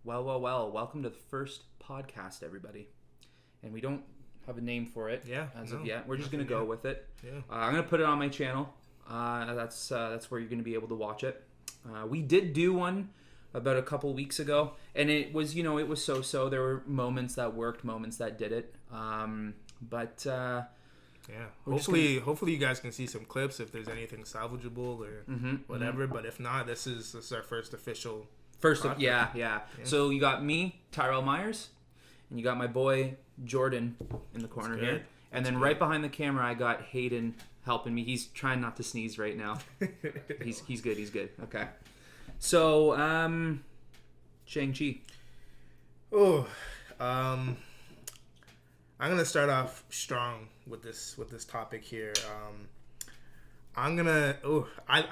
Well. Welcome to the first podcast, everybody. And we don't have a name for it as of yet. We're just going to go with it. Yeah. I'm going to put it on my channel. That's where you're going to be able to watch it. We did do one about a couple weeks ago, and it was, it was so-so. There were moments that worked, moments that did it. Hopefully you guys can see some clips if there's anything salvageable or whatever. But if not, this is our first official. Yeah. So you got me, Tyrell Myers, and you got my boy Jordan in the corner here. And then right behind the camera, I got Hayden helping me. He's trying not to sneeze right now. He's good. Okay. So, Shang-Chi. I'm gonna start off strong with this topic here. I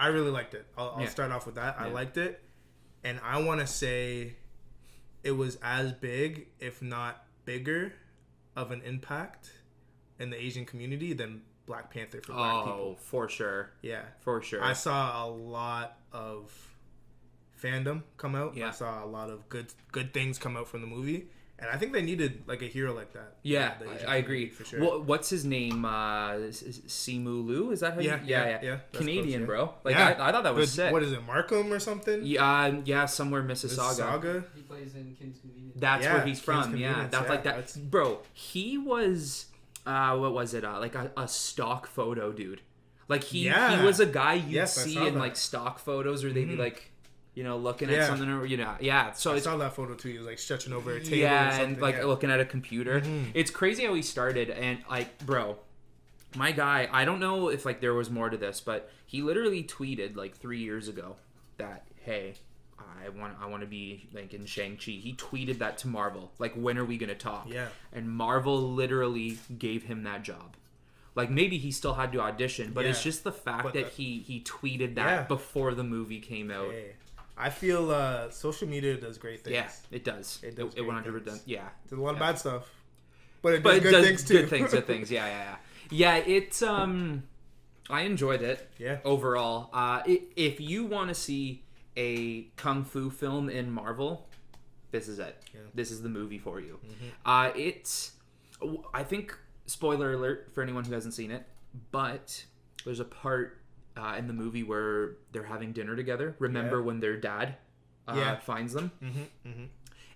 really liked it. I'll start off with that. I liked it, and I want to say it was as big, if not bigger, of an impact in the Asian community than Black Panther for Black people. Oh, for sure. Yeah, for sure. I saw a lot of fandom come out. Yeah. I saw a lot of good things come out from the movie. And I think they needed like a hero like that. Yeah, I agree. For sure. Well, what's his name? Simu Liu? Is that how you... Yeah. Canadian, close, bro. I thought that was sick. What is it, Markham or something? Yeah, somewhere Mississauga. He plays in King's Convenience. That's where he's from. Yeah, that's like that. That's... Bro, he was... what was it? Like a stock photo dude. Like he was a guy you'd see in like stock photos, or they'd be like... looking at something, or So I saw that photo too. He was like stretching over a table. Yeah, or something. and like looking at a computer. It's crazy how he started, and like, bro, my guy. I don't know if like there was more to this, but he literally tweeted like 3 years ago that, hey, I want to be like in Shang-Chi. He tweeted that to Marvel. Like, when are we gonna talk? Yeah. And Marvel literally gave him that job. Like, maybe he still had to audition, but it's just the fact that he tweeted that before the movie came out. Hey. I feel social media does great things. Yeah, it does. It 100%. Yeah, there's a lot of bad stuff, but it does good things too. Good things. Yeah. It's I enjoyed it. Yeah. Overall, if you want to see a kung fu film in Marvel, this is it. Yeah. This is the movie for you. It's, I think, spoiler alert for anyone who hasn't seen it, but there's a part in the movie where they're having dinner together. Remember when their dad finds them?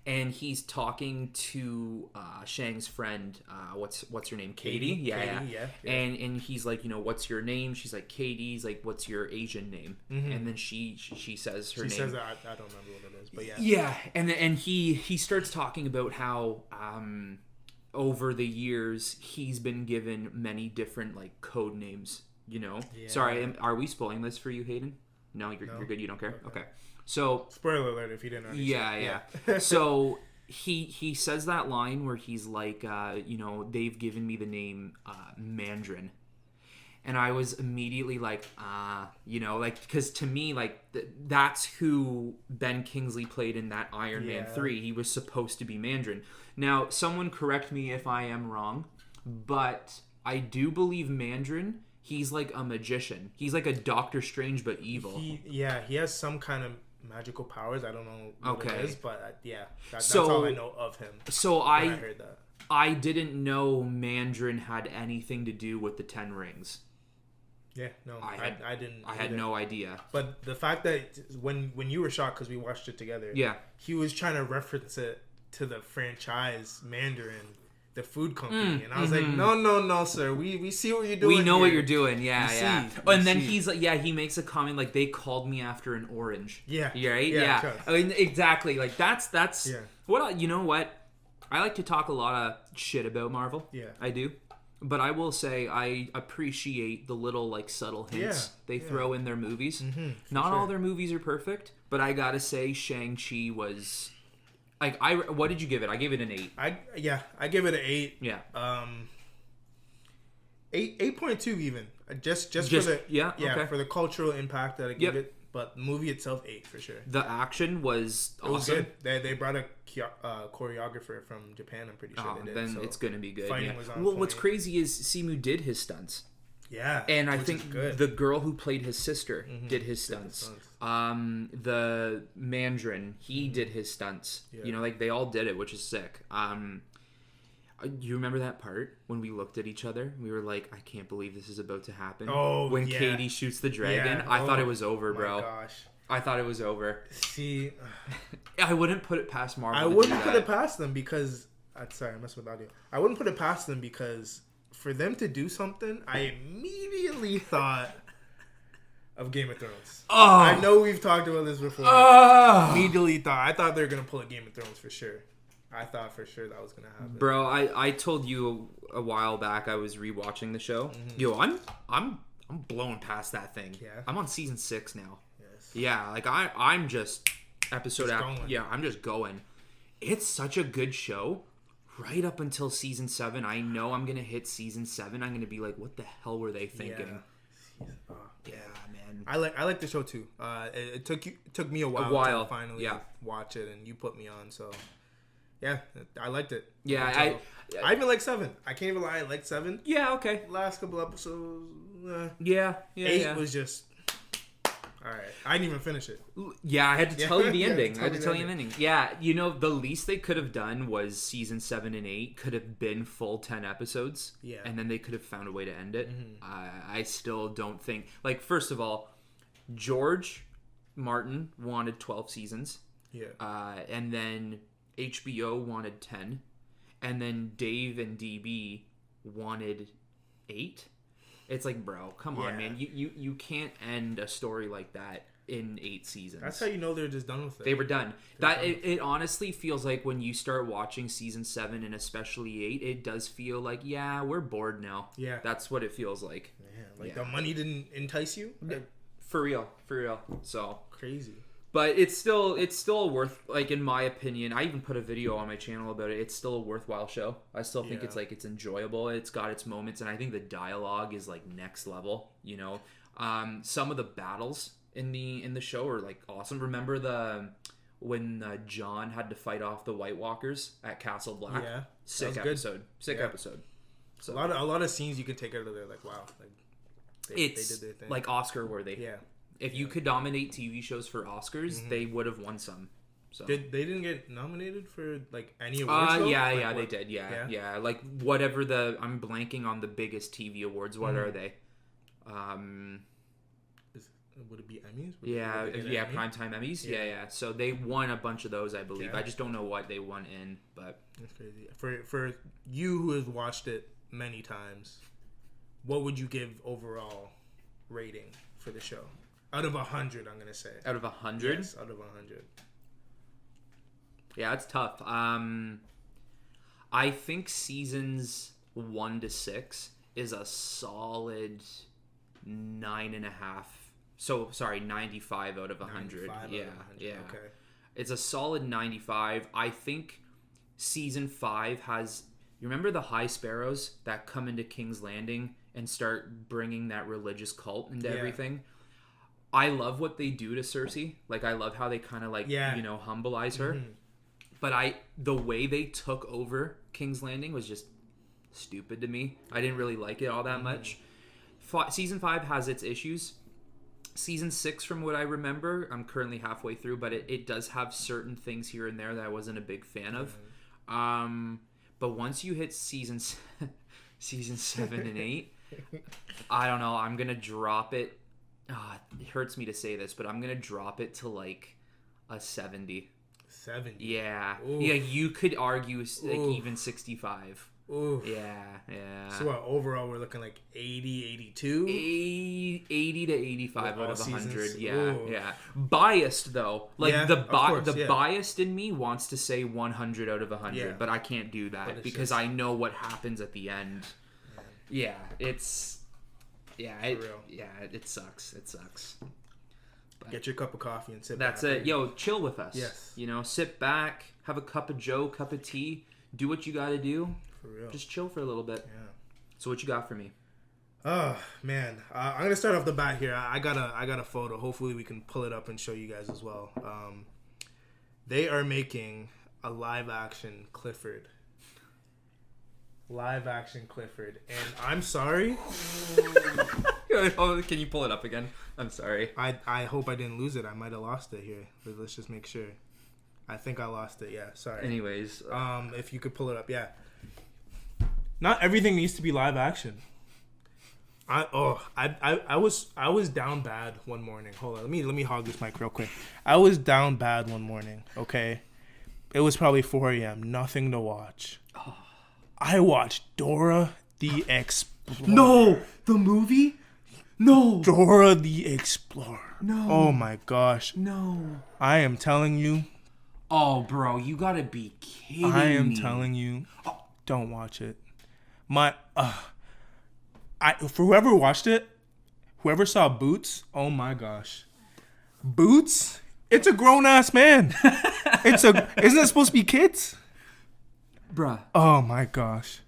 And he's talking to Shang's friend. What's her name? Katie? Yeah. And he's like, what's your name? She's like, Katie. He's like, what's your Asian name? And then she says her name. She says, I don't remember what it is, but yeah. Yeah, and he starts talking about how over the years he's been given many different like code names. Sorry, are we spoiling this for you, Hayden? No, you're good. You don't care. Okay. So spoiler alert if you didn't understand. Yeah. So he says that line where he's like, they've given me the name Mandarin, and I was immediately like, because to me, like that's who Ben Kingsley played in that Iron Man 3. He was supposed to be Mandarin. Now, someone correct me if I am wrong, but I do believe Mandarin. He's like a magician. He's like a Doctor Strange, but evil. He has some kind of magical powers. I don't know what it is, but that's all I know of him. So I heard that. I didn't know Mandarin had anything to do with the 10 Rings. Yeah, no, I didn't. I had no idea. But the fact that when you were shocked because we watched it together, he was trying to reference it to the franchise Mandarin. The food company, and I was like, no, sir. We see what you're doing. We know here. what you're doing. Yeah. And then he's like, he makes a comment like, they called me after an orange. Yeah. Right. Yeah. I mean, exactly. Like that's what you know. What I like to talk a lot of shit about Marvel. Yeah. I do, but I will say I appreciate the little like subtle hints they throw in their movies. Not all their movies are perfect, but I gotta say, Shang-Chi was. Like what did you give it? I gave it an 8. I give it an 8. Yeah. 8.2 even. Just for the for the cultural impact that I give it. But the movie itself, 8 for sure. The action was awesome. It was good. They brought a choreographer from Japan. I'm pretty sure they did. Then so it's gonna be good. Fighting was on point. What's crazy is Simu did his stunts. Yeah, and I think the girl who played his sister did his stunts. The Mandarin, he did his stunts. Yeah. You know, like they all did it, which is sick. You remember that part when we looked at each other? We were like, I can't believe this is about to happen. Oh, when Katie shoots the dragon. I thought it was over, bro. Gosh. I thought it was over. See, I wouldn't put it past Marvel. I wouldn't put it past them because... sorry, I messed with audio. I wouldn't put it past them because for them to do something, I immediately thought of Game of Thrones. Oh. I know we've talked about this before. Oh. Immediately thought. I thought they were going to pull a Game of Thrones for sure. I thought for sure that was going to happen. Bro, I told you a while back I was rewatching the show. Mm-hmm. Yo, I'm blown past that thing. Yeah. I'm on season 6 now. Yes. Yeah, like I'm just episode after. Yeah, I'm just going. It's such a good show. Right up until season 7, I know I'm gonna hit season 7. I'm gonna be like, "What the hell were they thinking?" Yeah, man. I like the show too. It took me a while to finally watch it, and you put me on. So, yeah, I liked it. Yeah, I even like 7. I can't even lie, I liked 7. Yeah, okay. Last couple episodes. Yeah. 8 was just. All right. I didn't even finish it. Yeah, I had to tell you the ending. I had to tell you the ending. Yeah, you know, the least they could have done was season 7 and 8 could have been full 10 episodes. Yeah. And then they could have found a way to end it. Mm-hmm. I still don't think... Like, first of all, George Martin wanted 12 seasons. Yeah. And then HBO wanted 10. And then Dave and DB wanted 8. It's like, bro, come on, man. You can't end a story like that in 8 seasons. That's how you know they're just done with it. They were done. It honestly feels like when you start watching season 7 and especially 8, it does feel like, yeah, we're bored now. Yeah. That's what it feels like. Yeah, the money didn't entice you? For real. So crazy. But it's still worth, like, in my opinion, I even put a video on my channel about it. It's still a worthwhile show. I still think it's enjoyable. It's got its moments, and I think the dialogue is like next level. You know, some of the battles in the show are like awesome. Remember when Jon had to fight off the White Walkers at Castle Black? Yeah, sick episode. Sick episode. So a lot of scenes you can take out of there. Like, wow, like they did their thing. Like Oscar worthy. Yeah. If you could nominate TV shows for Oscars, they would have won some. So they didn't get nominated for like any awards? They did. Yeah. Like whatever I'm blanking on the biggest TV awards. What are they? Would it be Emmys? Primetime Emmys. Yeah. So they won a bunch of those, I believe. I just don't know what they won in, but that's crazy. For you who has watched it many times, what would you give overall rating for the show? Out of 100, I'm going to say. Out of 100? Yes, out of 100. Yeah, it's tough. I think seasons 1 to 6 is a solid 9.5. So, sorry, 95 out of 100. Yeah. Okay. It's a solid 95. I think season 5 has... You remember the High Sparrows that come into King's Landing and start bringing that religious cult into everything? I love what they do to Cersei. Like, I love how they kind of humbleize her. Mm-hmm. But the way they took over King's Landing was just stupid to me. I didn't really like it all that much. Season 5 has its issues. Season 6, from what I remember, I'm currently halfway through, but it does have certain things here and there that I wasn't a big fan of. But once you hit season 7 and 8, I don't know. I'm gonna drop it. It hurts me to say this, but I'm gonna drop it to like a 70. 70. Yeah. Oof. Yeah. You could argue like even 65. Oof. Yeah. So what, overall we're looking like 80, 82? 80 to 85 out of 100. Yeah. Biased though. Like the biased in me wants to say 100 out of 100, but I can't do that because I know what happens at the end. Yeah, it sucks. It sucks. But get your cup of coffee and sit back. That's it. Yo, chill with us. Yes. You know, sit back, have a cup of joe, cup of tea, do what you got to do. For real. Just chill for a little bit. Yeah. So what you got for me? Oh, man. I'm going to start off the bat here. I got a photo. Hopefully we can pull it up and show you guys as well. They are making a live action Clifford. live action Clifford, and I'm sorry. Can you pull it up again? I'm sorry. I hope I didn't lose it. I might have lost it here. But let's just make sure. I think I lost it. Yeah, sorry. Anyways, if you could pull it up, yeah. Not everything needs to be live action. I was down bad one morning. Hold on, let me hog this mic real quick. I was down bad one morning. Okay, it was probably 4 a.m. Nothing to watch. I watched Dora the Explorer. No, the movie. No, Dora the Explorer. No. Oh my gosh. No. I am telling you. Oh, bro, you gotta be kidding me. I am telling you. Don't watch it. For whoever watched it, whoever saw Boots, oh my gosh. Boots? It's a grown ass man. Isn't it supposed to be kids? Bruh. Oh my gosh.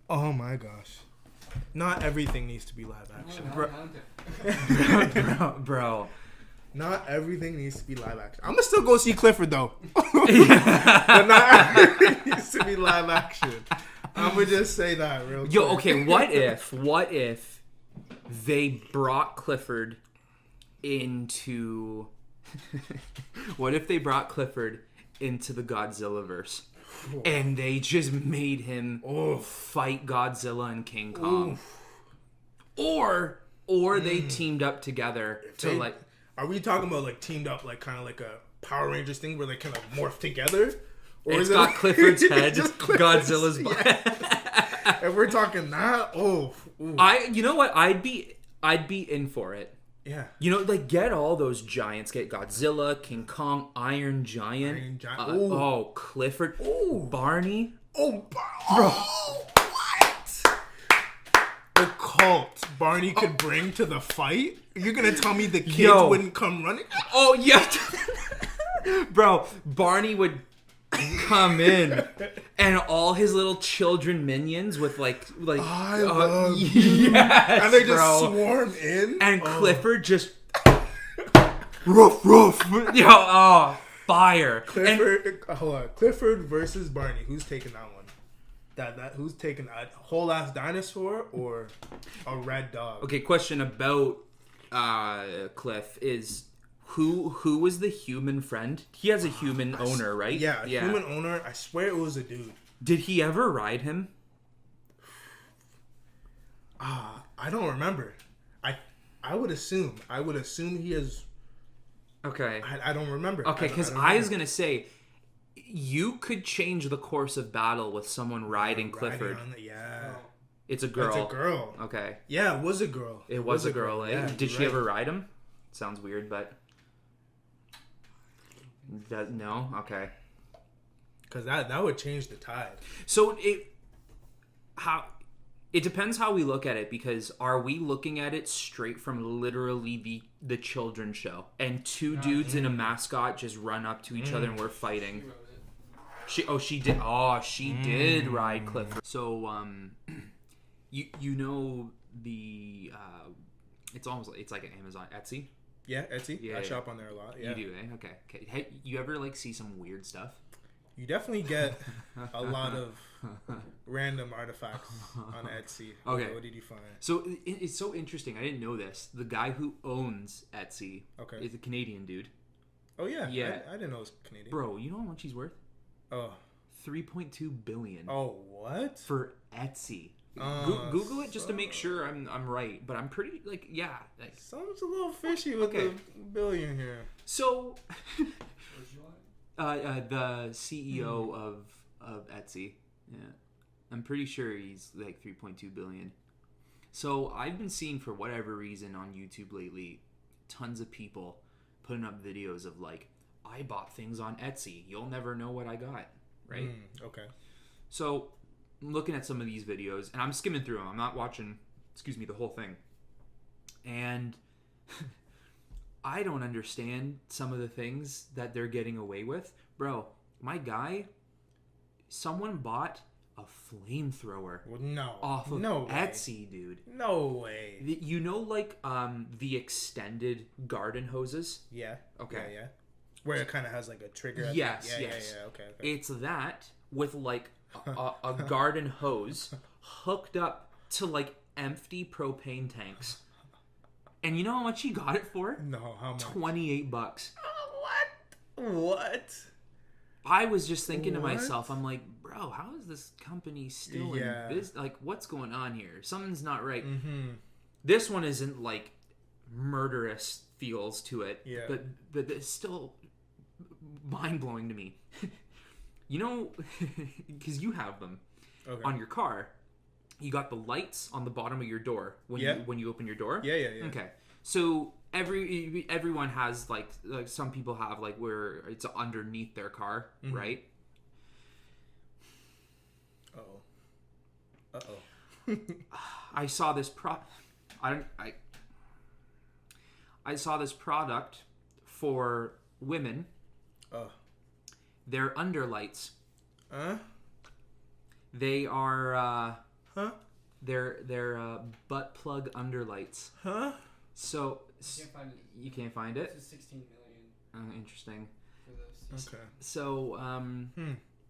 Oh my gosh. Not everything needs to be live action. Bro. Not everything needs to be live action. I'm gonna still go see Clifford though. But not everything needs to be live action. I'm gonna just say that real quick. Yo, okay, what if they brought Clifford into what if they brought Clifford into the Godzillaverse? And they just made him fight Godzilla and King Kong. Or they teamed up together to Are we talking about like teamed up like kind of like a Power Rangers thing where they kind of morph together? Or it's got Clifford's head, Godzilla's body. Yeah. If we're talking that, you know what? I'd be in for it. Yeah. You know, like get all those giants. Get Godzilla, King Kong, Iron Giant. Clifford. Barney. Bro. What? The cult Barney could bring to the fight? You're gonna tell me the kids wouldn't come running? Oh yeah. Bro, Barney would come in and all his little children minions with like I love yes, and they just swarm in and Clifford just roof fire. Clifford versus Barney. Who's taking that one? That who's taking a whole ass dinosaur or a red dog? Okay, question about Cliff is who was the human friend? He has a human owner, right? Yeah, human owner. I swear it was a dude. Did he ever ride him? I don't remember. I would assume. He is. Okay. I don't remember. Okay, because I was gonna say, you could change the course of battle with someone riding Clifford. It's a girl. It's a girl. Okay. Yeah, it was a girl. It was a girl, eh? Yeah, did she ever ride him? Sounds weird, but... No? Okay. Because that would change the tide. So, it depends how we look at it, because are we looking at it straight from literally the children's show? And two dudes in a mascot just run up to each other and we're fighting. She did ride Clifford. So, you know the it's like an Amazon Etsy. Yeah, Etsy. Yeah, I shop on there a lot. Yeah. You do, eh? Okay. Hey, you ever see some weird stuff? You definitely get a lot of random artifacts on Etsy. Okay. What did you find? So it's so interesting. I didn't know this. The guy who owns Etsy is a Canadian dude. Oh yeah. Yeah. I didn't know it was Canadian. Bro, you know how much he's worth? Oh. 3.2 billion. Oh, what? For Etsy. Google it just to make sure I'm right, but I'm pretty sounds a little fishy with the billion here. So, the CEO of Etsy, yeah, I'm pretty sure he's like 3.2 billion. So I've been seeing, for whatever reason, on YouTube lately, tons of people putting up videos of like, I bought things on Etsy. You'll never know what I got, right? Okay. So I'm looking at some of these videos, and I'm skimming through them. I'm not watching, the whole thing. And I don't understand some of the things that they're getting away with. Bro, my guy, someone bought a flamethrower off of Etsy, dude. No way. You know, like, the extended garden hoses? Yeah. Okay. Yeah. Where it kind of has like a trigger. Yes, yeah, yes. Yeah. Okay. It's that with like a garden hose hooked up to like empty propane tanks. And you know how much he got it for? No, how much? $28. What? I was just thinking to myself, I'm like, bro, how is this company still in business? Like, what's going on here? Something's not right. Mm-hmm. This one isn't like murderous feels to it, but it's still mind blowing to me. You know, because you have them on your car. You got the lights on the bottom of your door when you open your door. Yeah. Okay, so everyone has like some people have like where it's underneath their car, right? I saw this I saw this product for women. They're underlights. They are they're butt plug underlights. So you can't find it. It's 16 million. Interesting. For those. Okay. So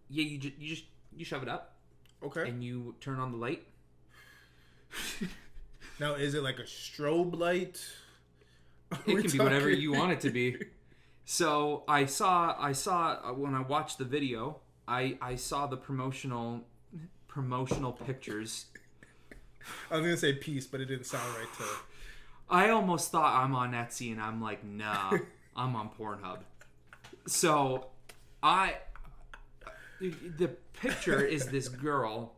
yeah, you shove it up. Okay. And you turn on the light. Now, is it like a strobe light? It can be whatever you want it to be. So I saw when I watched the video, I saw the promotional pictures. I was gonna say peace, but it didn't sound right to. I almost thought I'm on Etsy, and I'm like, nah, I'm on Pornhub. So the picture is this girl.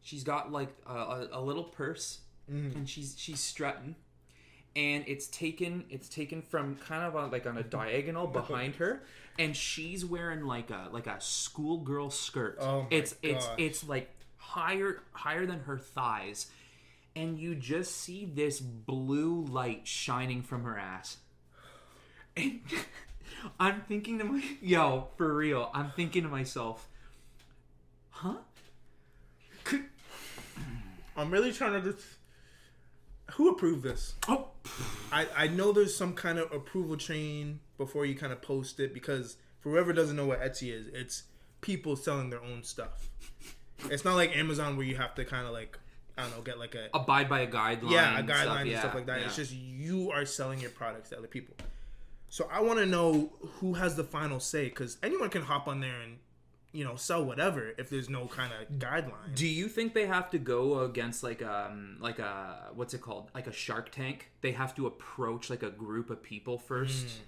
She's got like a little purse, and she's strutting, and it's taken from kind of on a diagonal behind her, and she's wearing like a schoolgirl skirt. Oh my gosh. It's like higher than her thighs, and you just see this blue light shining from her ass. And I'm thinking to for real, I'm thinking to myself, huh? I'm really trying to who approved this? Oh, I know there's some kind of approval chain before you kind of post it, because for whoever doesn't know what Etsy is, it's people selling their own stuff. It's not like Amazon where you have to kind of like, I don't know, get like abide by a guideline. Yeah, a guideline and stuff like that. Yeah. It's just you are selling your products to other people. So I want to know who has the final say, because anyone can hop on there and, you know, sell whatever if there's no kind of guideline. Do you think they have to go against like a what's it called, like a Shark Tank? They have to approach like a group of people first.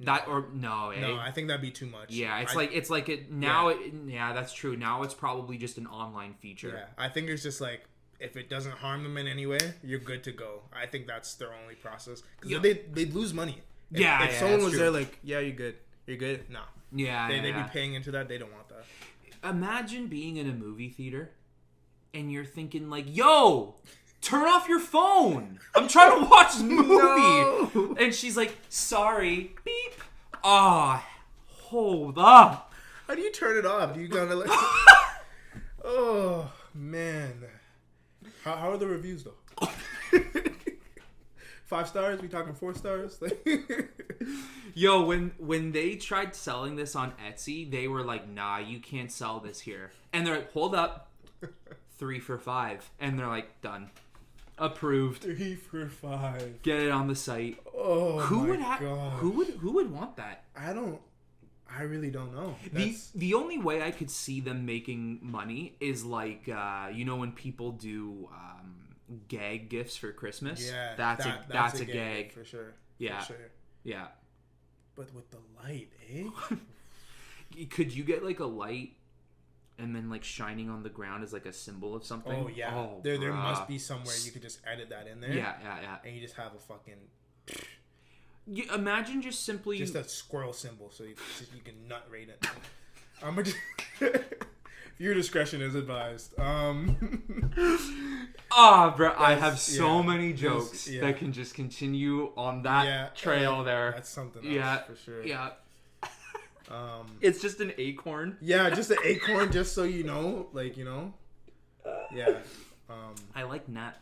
That or no? No, I think that'd be too much. Yeah, it's like it now. Yeah, that's true. Now it's probably just an online feature. Yeah, I think it's just like, if it doesn't harm them in any way, you're good to go. I think that's their only process, because they'd lose money. If someone was there like, yeah, you're good. No. Yeah, they'd be paying into that. They don't want that. Imagine being in a movie theater and you're thinking like, yo, turn off your phone. I'm trying to watch the movie. No. And she's like, sorry, beep. Hold up. How do you turn it off? Do you gotta like... Oh, man. How are the reviews though? 5 stars? We talking 4 stars? Yo, when they tried selling this on Etsy, they were like, nah, you can't sell this here. And they're like, hold up. 3 for $5. And they're like, done. Approved. 3 for $5. Get it on the site. Oh, God. Who would want that? I really don't know. The only way I could see them making money is like, you know, when people do gag gifts for Christmas. Yeah, that's a gag for sure. Yeah, for sure. Yeah. But with the light, eh? Could you get like a light and then like shining on the ground as like a symbol of something? Oh yeah, there must be somewhere you could just edit that in there. Yeah. And you just have a fucking. Imagine just simply just a squirrel symbol, so you can nut rate it. Viewer discretion is advised. Bro, I have so many jokes that can just continue on that trail there. That's something else for sure. Yeah. It's just an acorn. Yeah, just an acorn, just so you know, like, you know. Yeah. I like nuts.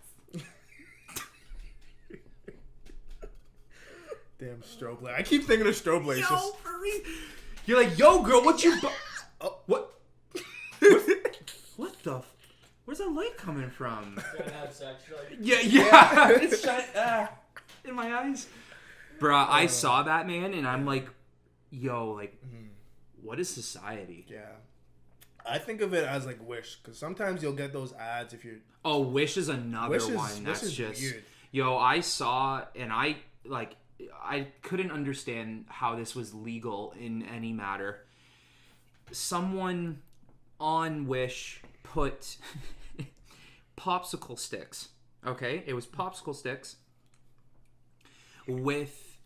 Damn strobe light. I keep thinking of strobe lights. Yo, Just... for me. You're like, yo, girl, what you... Oh. What? What the... Where's that light coming from? Yeah. It's shut in my eyes. Bruh, I saw that, man, and I'm like, yo, like, what is society? Yeah. I think of it as like Wish, because sometimes you'll get those ads if you're... Oh, Wish is another one. That's Wish is just... weird. Yo, I saw, and I couldn't understand how this was legal in any matter. Someone on Wish put popsicle sticks. Okay? It was popsicle sticks with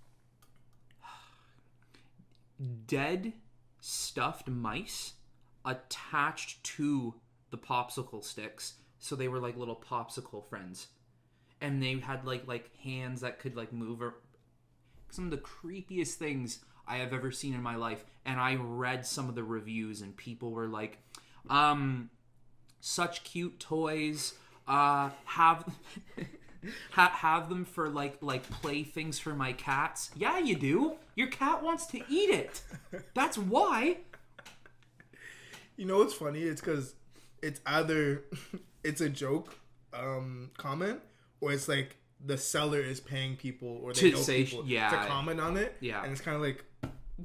dead stuffed mice attached to the popsicle sticks. So they were like little popsicle friends. And they had like hands that could like move. Some of the creepiest things I have ever seen in my life. And I read some of the reviews and people were like, such cute toys. Have them for like playthings for my cats. Yeah, you do. Your cat wants to eat it. That's why. You know what's funny? It's because it's either it's a joke comment, or it's like the seller is paying people or they know people to comment on it. Yeah. And it's kind of like,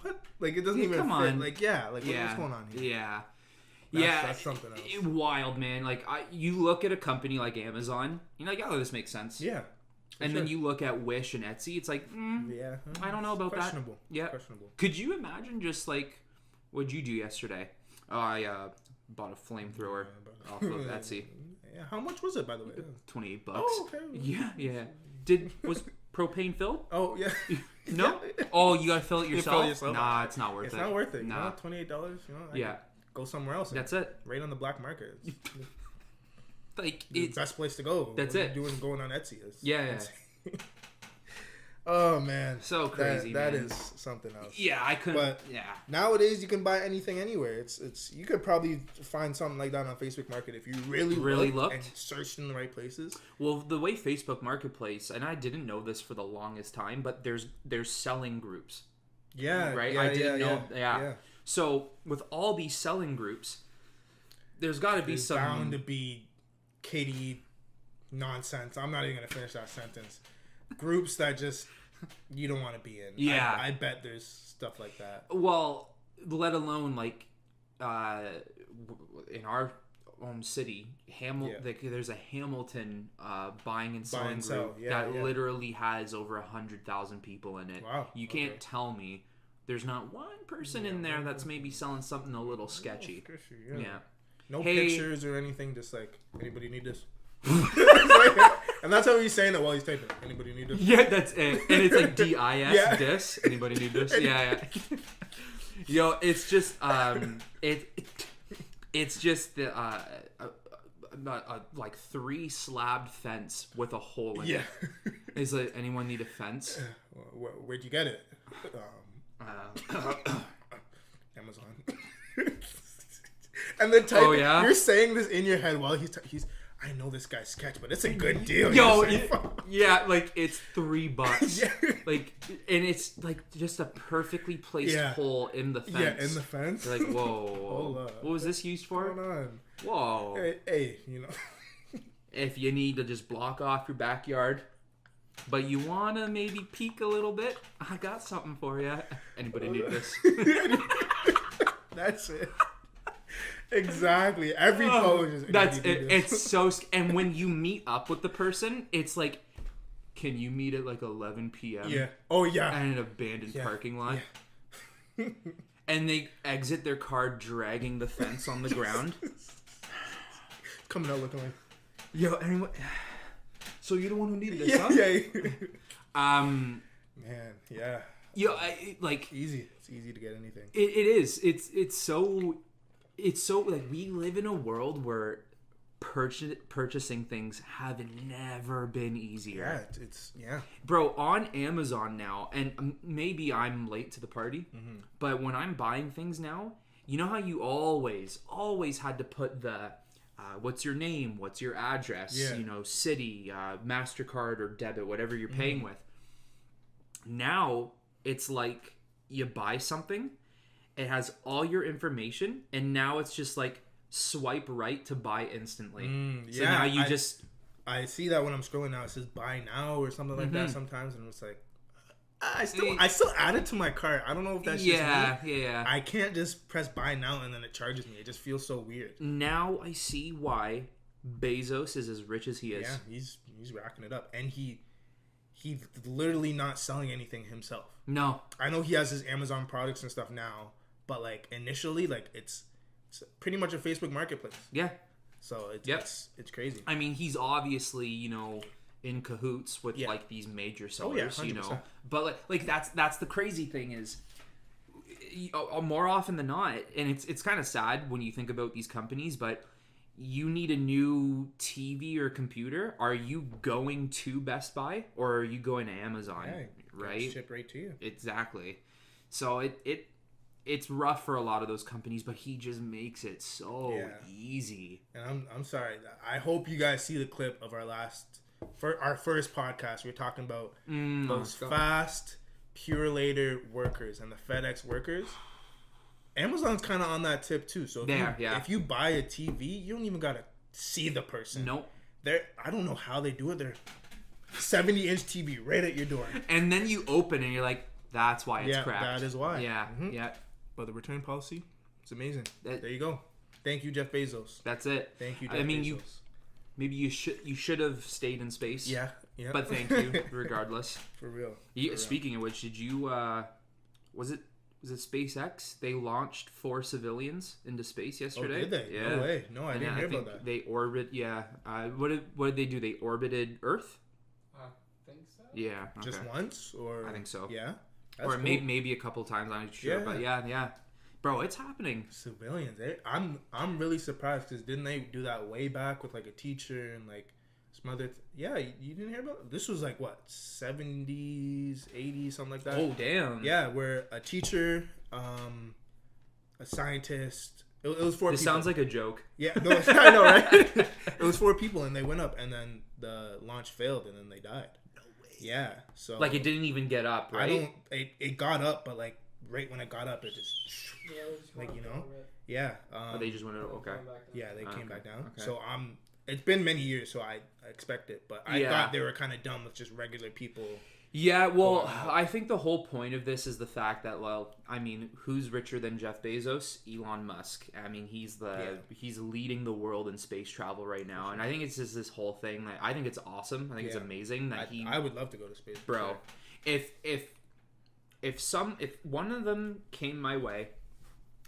what? Like, it doesn't even fit. On. Like, what's going on here? Yeah. That's something else. Wild, man. Like, you look at a company like Amazon, you're like, oh, this makes sense. Yeah. And then you look at Wish and Etsy, it's like, I don't know about that. Yeah. Questionable. Could you imagine just like, what'd you do yesterday? Oh, I bought a flamethrower off of Etsy. Yeah. How much was it, by the way? $28. Oh, okay. Yeah. Was propane filled? Oh, yeah. No? Oh, you gotta fill it yourself? Nah, Nah, it's not worth it. It's not worth it. Nah. $28, yeah. Go somewhere else. That's it. Right on the black market. Like, it's the best place to go. That's what it. Doing going on Etsy. Yeah. Oh man, so crazy. That is something else. Yeah, I couldn't. But nowadays you can buy anything anywhere. It's you could probably find something like that on Facebook Market if you really looked and searched in the right places. Well, the way Facebook Marketplace, and I didn't know this for the longest time, but there's selling groups. Yeah. Right. Yeah, I didn't know. Yeah. Yeah. So with all these selling groups, there's got to be some bound to be Katie nonsense. I'm not even gonna finish that sentence. Groups that just you don't want to be in. Yeah, I bet there's stuff like that. Well, let alone like in our home city, there's a Hamilton buying and selling group that literally has over 100,000 people in it. Wow, you can't tell me there's not one person in there that's maybe selling something a little sketchy. Yeah. No pictures or anything. Just like, anybody need this? And that's how he's saying it while he's typing. Anybody need this? Yeah, that's it. And it's like DIS, dis. Anybody need this? Yeah. Yo, it's just it's just the like 3 slabbed fence with a hole in it. Is like, anyone need a fence? Where'd you get it? Amazon. And then you're saying this in your head while he's I know this guy's sketch, but it's a good deal. Yo, like it's $3. Like, and it's like just a perfectly placed hole in the fence. Yeah, in the fence. You're like, whoa. What was this used for? What's going on? Whoa. Hey, if you need to just block off your backyard, but you want to maybe peek a little bit, I got something for you. Anybody need this? That's it. Exactly. Every pose is... That's it. It's so... And when you meet up with the person, it's like, can you meet at like 11 p.m.? Yeah. Oh, yeah. At an abandoned parking lot. Yeah. And they exit their car dragging the fence on the ground. Coming out looking like... Yo, anyone... So you're the one who needed this, huh? Yeah. Man, yeah. Yo, easy. It's easy to get anything. It is. It's so like we live in a world where purchasing things have never been easier. Yeah. Bro, on Amazon now, and maybe I'm late to the party, but when I'm buying things now, you know how you always had to put the what's your name, what's your address, city, MasterCard or debit, whatever you're paying with. Now it's like you buy something, it has all your information, and now it's just like swipe right to buy instantly. So now I see that when I'm scrolling now, it says buy now or something like that sometimes, and it's like I still add it to my cart. I don't know if that's just me. Yeah. I can't just press buy now and then it charges me. It just feels so weird. Now I see why Bezos is as rich as he is. Yeah, he's racking it up, and he's literally not selling anything himself. No, I know he has his Amazon products and stuff now, but like initially, like it's pretty much a Facebook marketplace. Yeah. So it's crazy. I mean, he's obviously, in cahoots with like these major sellers, But like that's the crazy thing is, more often than not, and it's kind of sad when you think about these companies, but you need a new TV or computer. Are you going to Best Buy or are you going to Amazon? Yeah, right? Ship right to you. Exactly. So it's rough for a lot of those companies, but he just makes it so easy. And I'm sorry. I hope you guys see the clip of our first podcast. We were talking about those fast Pure Later workers and the FedEx workers. Amazon's kind of on that tip too. So if you buy a TV, you don't even gotta see the person. Nope. I don't know how they do it. They're 70-inch TV right at your door, and then you open and you're like, that's why it's cracked. That is why. Yeah. But the return policy, it's amazing. There you go. Thank you, Jeff Bezos. That's it. Thank you, Jeff Bezos. Maybe you should have stayed in space. Yeah. But thank you, regardless. For real. Speaking of which, did you was it SpaceX? They launched 4 civilians into space yesterday. Oh, did they? Yeah. No way. No, I didn't hear about that. They orbit. Yeah. What did they do? They orbited Earth. I think so. Yeah. Okay. Just once, or I think so. Yeah. That's cool. Maybe a couple times. I'm not sure, but yeah. Bro, it's happening. Civilians, I'm really surprised because didn't they do that way back with like a teacher and like some other? You didn't hear about this? Was like what 70s, 80s, something like that. Oh damn. Yeah, where a teacher, a scientist. It was 4 people. This sounds like a joke. Yeah, no, I know, right? It was 4 people and they went up and then the launch failed and then they died. No way. Yeah, so like it didn't even get up, right? It got up, but like right when it got up, it just like but they just went up. Okay. Yeah, they came back down. Okay. So it's been many years, so I expect it, but I thought they were kind of done with just regular people. Yeah, well, I think the whole point of this is the fact that, who's richer than Jeff Bezos? Elon Musk. I mean, he's leading the world in space travel right now, and I think it's just this whole thing. Like, I think it's awesome. I think it's amazing that I would love to go to space, bro. Sure. If one of them came my way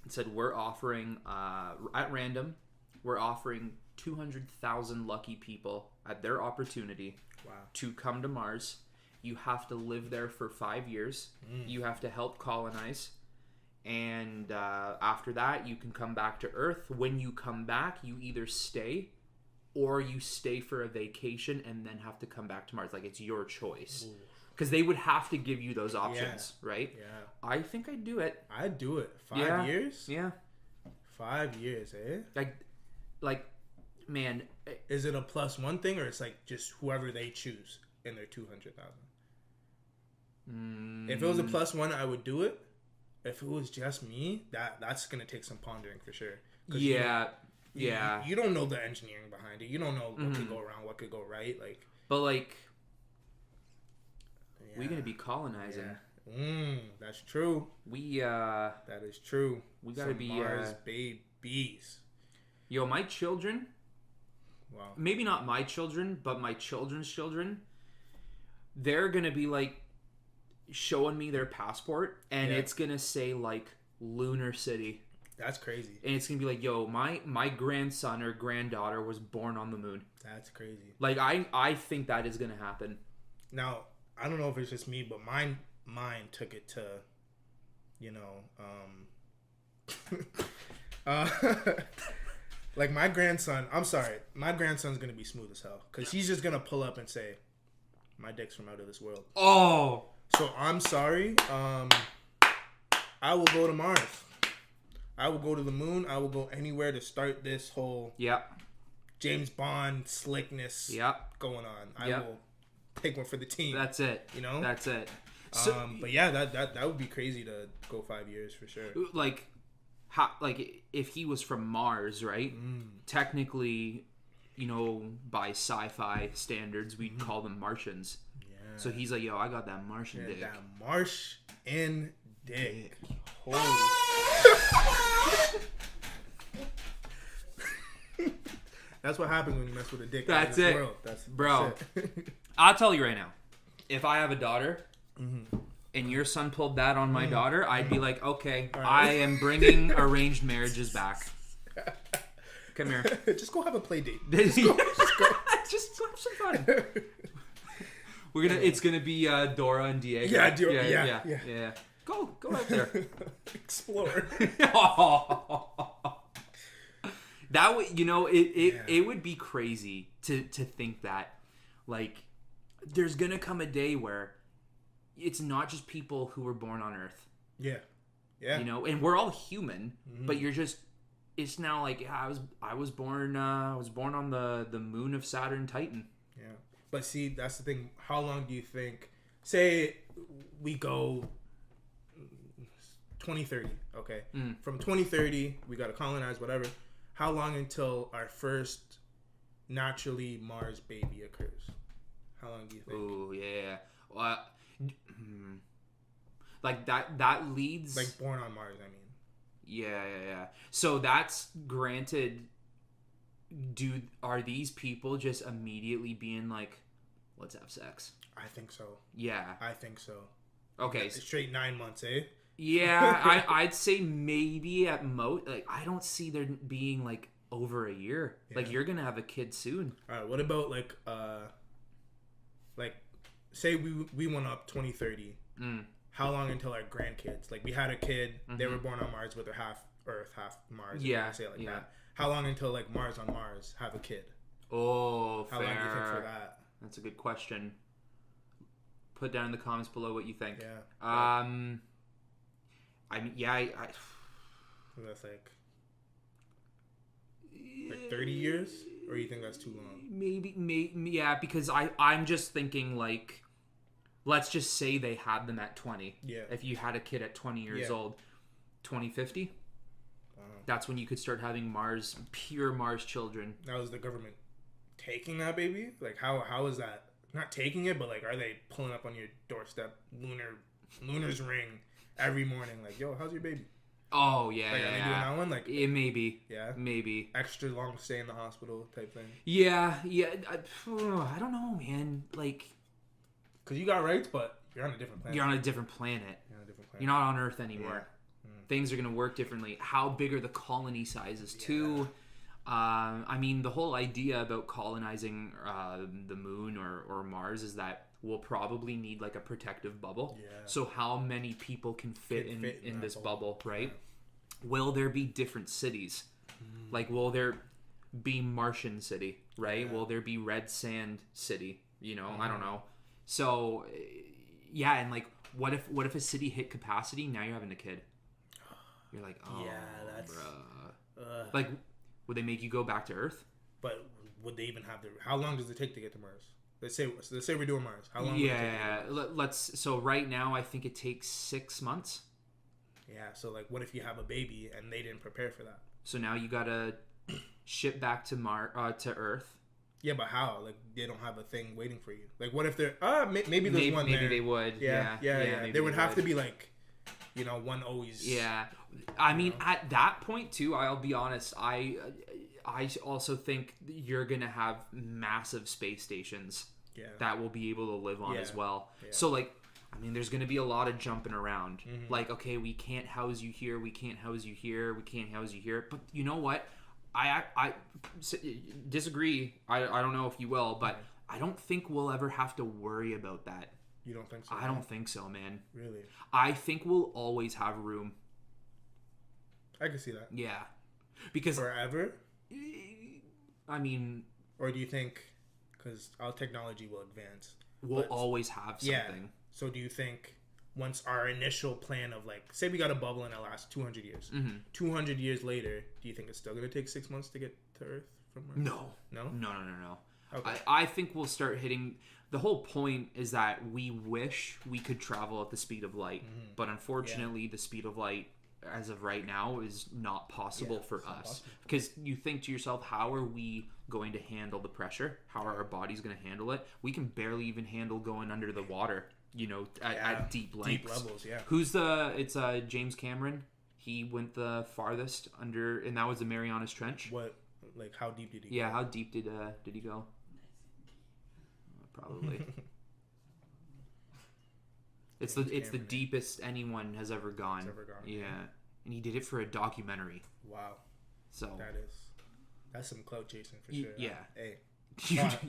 and said we're offering at random, we're offering 200,000 lucky people at their opportunity to come to Mars. You have to live there for 5 years. You have to help colonize. And after that, you can come back to Earth. When you come back, you either stay or you stay for a vacation and then have to come back to Mars. Like, it's your choice. Because they would have to give you those options, right? Yeah. I think I'd do it. I'd do it. 5 years? Yeah. 5 years, eh? Like, man. Is it a +1 thing or it's like just whoever they choose in their 200,000? If it was a +1, I would do it. If it was just me, that's gonna take some pondering for sure. Yeah, you don't know the engineering behind it. You don't know what could go wrong, what could go right. Like, but we're gonna be colonizing. Yeah. That's true. That is true. We gotta be Mars babies. Yo, my children. Wow. Maybe not my children, but my children's children. They're gonna be like showing me their passport and it's gonna say like Lunar City. That's crazy. And it's gonna be like, yo, my grandson or granddaughter was born on the moon. That's crazy. Like, I think that is gonna happen. Now, I don't know if it's just me, but mine took it to, like my grandson. I'm sorry, my grandson's gonna be smooth as hell because he's just gonna pull up and say, "My dick's from out of this world." Oh. So I'm sorry. I will go to Mars. I will go to the moon. I will go anywhere to start this whole James Bond slickness going on. I will take one for the team. That's it. You know? That's it. But yeah, that would be crazy to go 5 years for sure. Like, if he was from Mars, right? Technically, by sci-fi standards, we'd call them Martians. Yeah. So he's like, yo, I got that Martian dick. That Martian dick. Holy. That's what happens when you mess with a dick. That's it. Bro. I'll tell you right now. If I have a daughter and your son pulled that on my daughter, I'd be like, okay, right. I am bringing arranged marriages back. Come here. Just go have a play date. Just go have some fun. It's gonna be Dora and Diego. Yeah. Go out there. Explore. That would, it would be crazy to think that, like, there's gonna come a day where it's not just people who were born on Earth. Yeah. And we're all human, but it's now like, I was born on the moon of Saturn Titan. Yeah. But see, that's the thing. How long do you think? Say we go 2030. Okay. From 2030, we got to colonize whatever. How long until our first naturally Mars baby occurs? How long do you think? Oh yeah. Well, like that leads. Like born on Mars, I mean. Yeah. So that's granted. Are these people just immediately being like, let's have sex? I think so. Yeah. I think so. Okay. Straight 9 months, eh? Yeah, I'd say maybe at most. Like, I don't see there being like over a year. Yeah. Like, you're gonna have a kid soon. All right. What about like say we went up 2030. How long until our grandkids? Like, we had a kid. They were born on Mars, but they're half Earth, half Mars. Yeah. Say it like that. How long until like Mars on Mars have a kid? Oh, how long do you think for that? That's a good question. Put down in the comments below what you think. Yeah. I mean, yeah, that's like 30 years, or you think that's too long? Maybe, yeah, because I'm just thinking, like, let's just say they had them at 20. Yeah. If you had a kid at 20 years old, 2050. That's when you could start having pure Mars children. Now, is the government taking that baby? Like, how is that? Not taking it, but like, are they pulling up on your doorstep, Lunar's ring every morning? Like, yo, how's your baby? Oh yeah, like, are they doing that one? Like, maybe. Yeah, maybe extra long stay in the hospital type thing. Yeah. I don't know, man. Like, because you got rights, but you're on a different planet. You're not on Earth anymore. Yeah. Things are going to work differently. How big are the colony sizes too? I mean, the whole idea about colonizing the moon or Mars is that we'll probably need like a protective bubble. Yeah. So how many people can fit in this bubble, right? Yeah. Will there be different cities? Like, will there be Martian City, right? Yeah. Will there be Red Sand City? I don't know. So, yeah, and like, what if a city hit capacity? Now you're having a kid. You're like, oh, yeah, that's bruh. Like, would they make you go back to Earth? But would they even have how long does it take to get to Mars? Let's say we're doing Mars. How long? Yeah, so right now I think it takes 6 months. Yeah. So like, what if you have a baby and they didn't prepare for that? So now you gotta ship back to to Earth. Yeah, but how? Like, they don't have a thing waiting for you. Like, what if they're maybe there's one there. Maybe they would. Yeah. There would have to be like, one always. Yeah. I mean, at that point too, I'll be honest, I also think you're going to have massive space stations that will be able to live on as well. Yeah. So like, I mean, there's going to be a lot of jumping around. Like, okay, we can't house you here, we can't house you here, we can't house you here. But you know what? I disagree. I don't know if you will, but I don't think we'll ever have to worry about that. You don't think so? I don't think so, man. Really? I think we'll always have room. I can see that. Yeah. Because forever? I mean... Or do you think, because our technology will advance, we'll always have something. Yeah. So do you think once our initial plan of like, say we got a bubble and it lasts 200 years. 200 years later, do you think it's still going to take 6 months to get to Earth from Mars? No. No? No. Okay. I think we'll start hitting. The whole point is that we wish we could travel at the speed of light, but unfortunately, the speed of light, as of right now, is not possible for us. Because you think to yourself, how are we going to handle the pressure? How are our bodies going to handle it? We can barely even handle going under the water, at deep lengths. Deep levels, yeah. It's James Cameron. He went the farthest under, and that was the Marianas Trench. What, like, how deep did he go? Yeah, how deep did he go? Probably. It's the deepest anyone has ever gone. Yeah. And he did it for a documentary. Wow. So that's some clout chasing for sure. Yeah. Hey.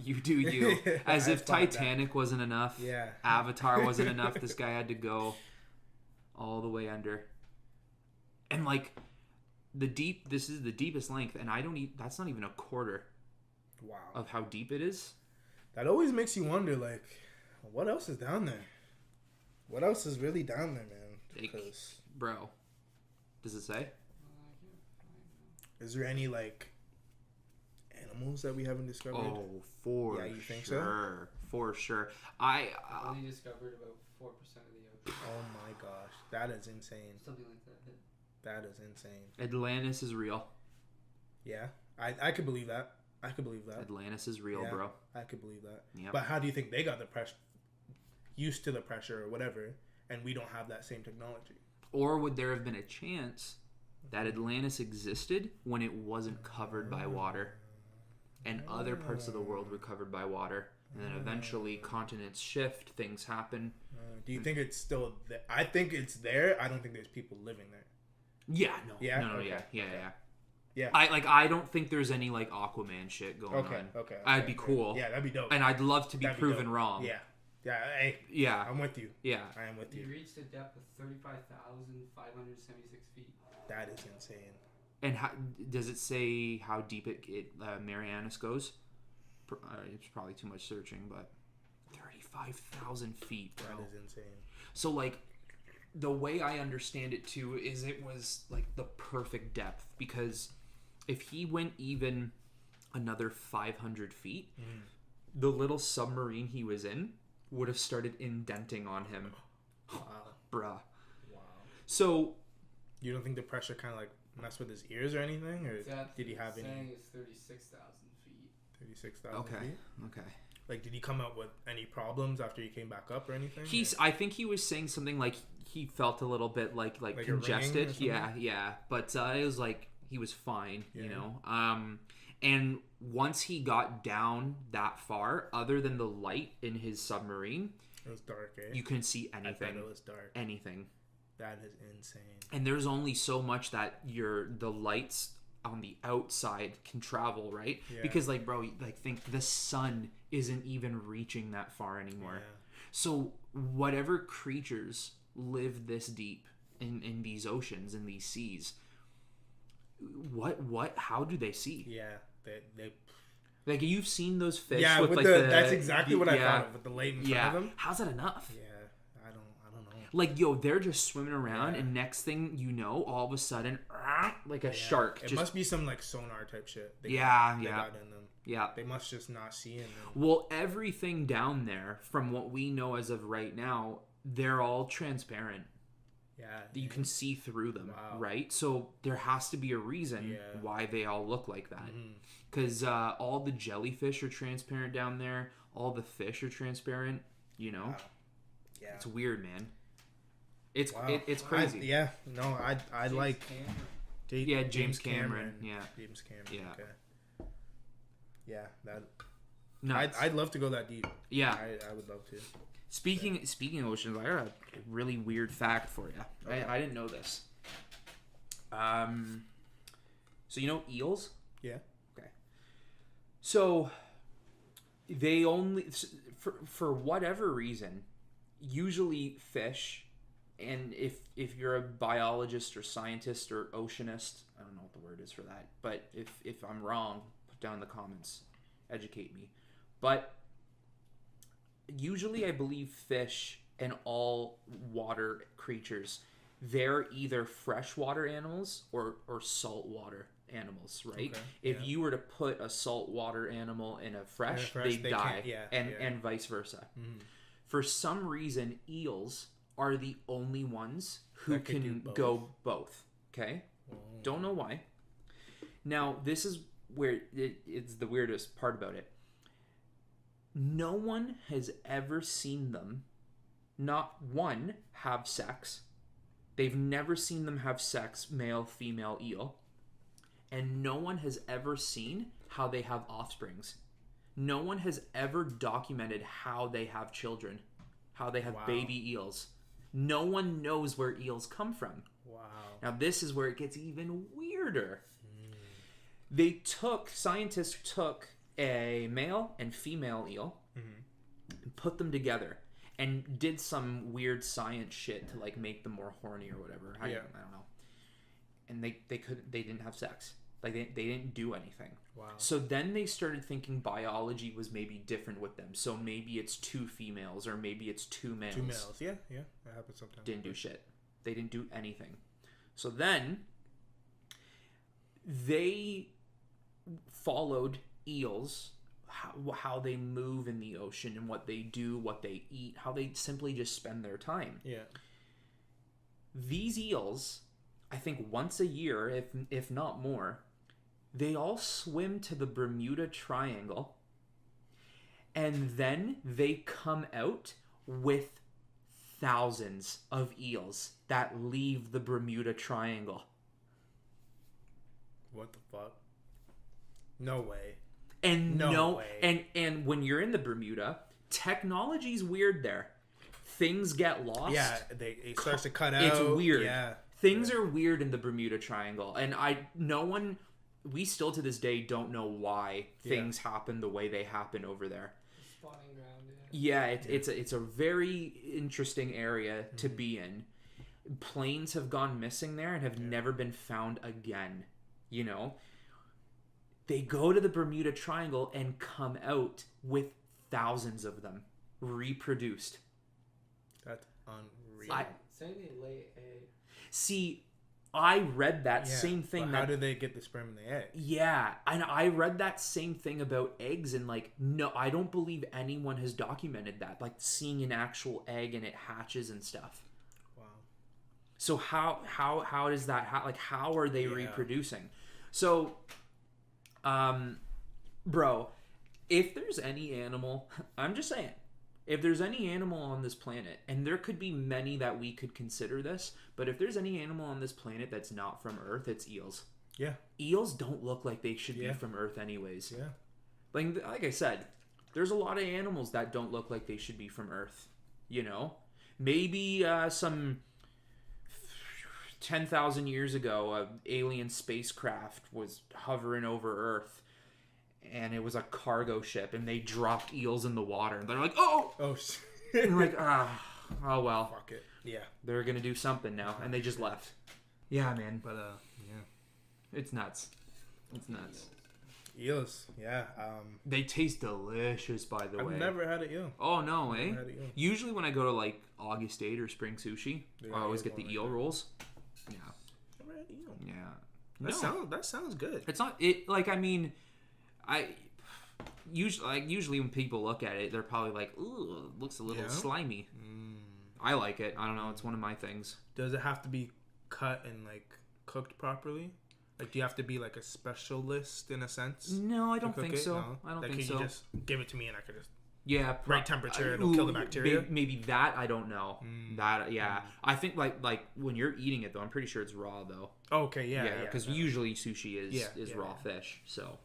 You do you. As if Titanic wasn't enough. Yeah. Avatar wasn't enough. This guy had to go all the way under. And like this is the deepest length, and that's not even a quarter. Wow. Of how deep it is. That always makes you wonder, like, what else is down there? What else is really down there, man? Because, bro, does it say? Is there any, like, animals that we haven't discovered? Oh, for sure. Yeah, you think so? For sure. I only discovered about 4% of the ocean. Oh my gosh, that is insane. Something like that. That is insane. Atlantis is real. Yeah, I could believe that. Atlantis is real, bro. I could believe that. Yep. But how do you think they got the pressure, used to the pressure or whatever, and we don't have that same technology? Or would there have been a chance that Atlantis existed when it wasn't covered by water, and other parts of the world were covered by water, and then eventually continents shift, things happen. Do you think it's still there? I think it's there. I don't think there's people living there. Yeah. No. Yeah. No. Okay. Yeah. I don't think there's any like Aquaman shit going on. Okay. That'd be cool. Yeah, that'd be dope. And I'd love to be proven wrong. Yeah. Hey. Yeah. I'm with you. Yeah. I am with you. He reached a depth of 35,576 feet. That is insane. And how, does it say how deep Marianas goes? It's probably too much searching, but 35,000 feet, bro. That is insane. So like, the way I understand it too is it was like the perfect depth, because if he went even another 500 feet, the little submarine he was in would have started indenting on him. Wow. Bruh. Wow. So you don't think the pressure kind of like messed with his ears or anything, or did he have any? Saying it's 36,000 feet. 36,000 feet. Okay. Like, did he come out with any problems after he came back up or anything? I think he was saying something like he felt a little bit like congested. Yeah. But it was like he was fine, you know. And once he got down that far, other than the light in his submarine, it was dark. You couldn't see anything. I thought it was dark. Anything. That is insane. And there's only so much that the lights on the outside can travel, right? Yeah. Because like, bro, like think the sun isn't even reaching that far anymore. Yeah. So whatever creatures live this deep in these oceans, in these seas, how do they see? Yeah, they like, you've seen those fish. Yeah, with like that's exactly what I thought of with the light in front of them. How's that enough? Yeah, I don't know. Like, they're just swimming around, and next thing you know, all of a sudden, like a shark. It must be some like sonar type shit. They got in them. Yeah. They must just not see in them. Well, everything down there, from what we know as of right now, they're all transparent. Yeah. You can see through them, right? So there has to be a reason why they all look like that. Because all the jellyfish are transparent down there. All the fish are transparent, you know? Wow. Yeah. It's weird, man. It's crazy. I like... James Cameron. Yeah. James Cameron. Yeah. Okay. Yeah, that... Nuts. I'd love to go that deep. Yeah. I would love to. Speaking of oceans, I got a really weird fact for you. Okay. I didn't know this. So you know eels? Yeah. Okay. So they only, for whatever reason, usually fish, and if you're a biologist or scientist or oceanist, I don't know what the word is for that, but if I'm wrong, put down in the comments, educate me. But usually I believe fish and all water creatures, they're either freshwater animals or saltwater animals, right? Okay, If you were to put a saltwater animal in a fresh, they they die, can't- and vice versa. Mhm. For some reason, eels are the only ones who That could do can both. go both. Okay, Oh. don't know why. Now this is where it's the weirdest part about it. No one has ever seen them, not one, have sex. They've never seen them have sex, male, female eel. And no one has ever seen how they have offsprings. No one has ever documented how they have children, how they have baby eels. No one knows where eels come from. Wow. Now this is where it gets even weirder. Scientists took a male and female eel and put them together and did some weird science shit to like make them more horny or whatever. I don't know. And they didn't have sex. Like they didn't do anything. Wow. So then they started thinking biology was maybe different with them. So maybe it's 2 females or maybe it's 2 males. 2 males. Yeah. That happens sometimes. Didn't do shit. They didn't do anything. So then they followed eels, how they move in the ocean and what they do, what they eat, how they simply just spend their time. Yeah. These eels, I think once a year, if not more, they all swim to the Bermuda Triangle and then they come out with thousands of eels that leave the Bermuda Triangle. What the fuck? No way. And no way. And when you're in the Bermuda, technology's weird there. Things get lost. Yeah, it starts to cut out. It's weird. Yeah. Things are weird in the Bermuda Triangle, and we still to this day don't know why things happen the way they happen over there. Spawning ground. Yeah, it's a very interesting area to be in. Planes have gone missing there and have never been found again. You know, they go to the Bermuda Triangle and come out with thousands of them reproduced. That's unreal. Say they lay eggs. See, I read that same thing. How do they get the sperm and the egg? Yeah, and I read that same thing about eggs, and like, no, I don't believe anyone has documented that, like seeing an actual egg and it hatches and stuff. Wow. So how does that how are they reproducing? So, bro, if there's any animal, I'm just saying, if there's any animal on this planet, and there could be many that we could consider this, but if there's any animal on this planet that's not from Earth, it's eels. Yeah. Eels don't look like they should be from Earth anyways. Yeah. Like I said, there's a lot of animals that don't look like they should be from Earth. You know? Maybe some 10,000 years ago, an alien spacecraft was hovering over Earth, and it was a cargo ship, and they dropped eels in the water, and they're like, oh! And like, oh well. Fuck it. Yeah. They're gonna do something now, and they just left. Yeah, man. But, yeah. It's nuts. It's nuts. Eels, yeah. They taste delicious, by the way. I've never had an eel. Oh, no, eh? Never had an eel. Usually when I go to, like, August 8 or Spring Sushi, I always get the eel rolls. Yeah. Never had eel. Yeah. That sounds good. It's not... Usually when people look at it, they're probably like, ooh, it looks a little slimy. I like it. I don't know. It's one of my things. Does it have to be cut and, like, cooked properly? Like, do you have to be, like, a specialist in a sense? No, I don't think so. No? I don't like, think can so. you just give it to me and I could just... Yeah, right temperature, it'll kill the bacteria. Maybe that, I don't know. That, yeah. I think like when you're eating it though, I'm pretty sure it's raw though. Okay, yeah. Because usually sushi is raw fish. So,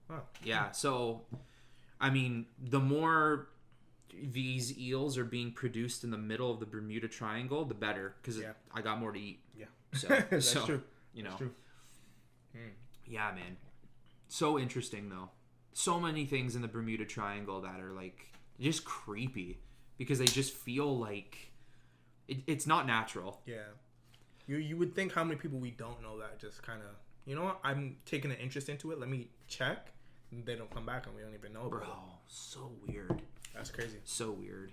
oh. Yeah. So, I mean, the more these eels are being produced in the middle of the Bermuda Triangle, the better. Because I got more to eat. Yeah. So That's true. You know. That's true. Yeah, man. So interesting though. So many things in the Bermuda Triangle that are like just creepy because they just feel like it's not natural. Yeah, you would think how many people we don't know that just kind of, you know what, I'm taking an interest into it, let me check, and they don't come back and we don't even know about it. Bro, so weird. That's crazy. So weird.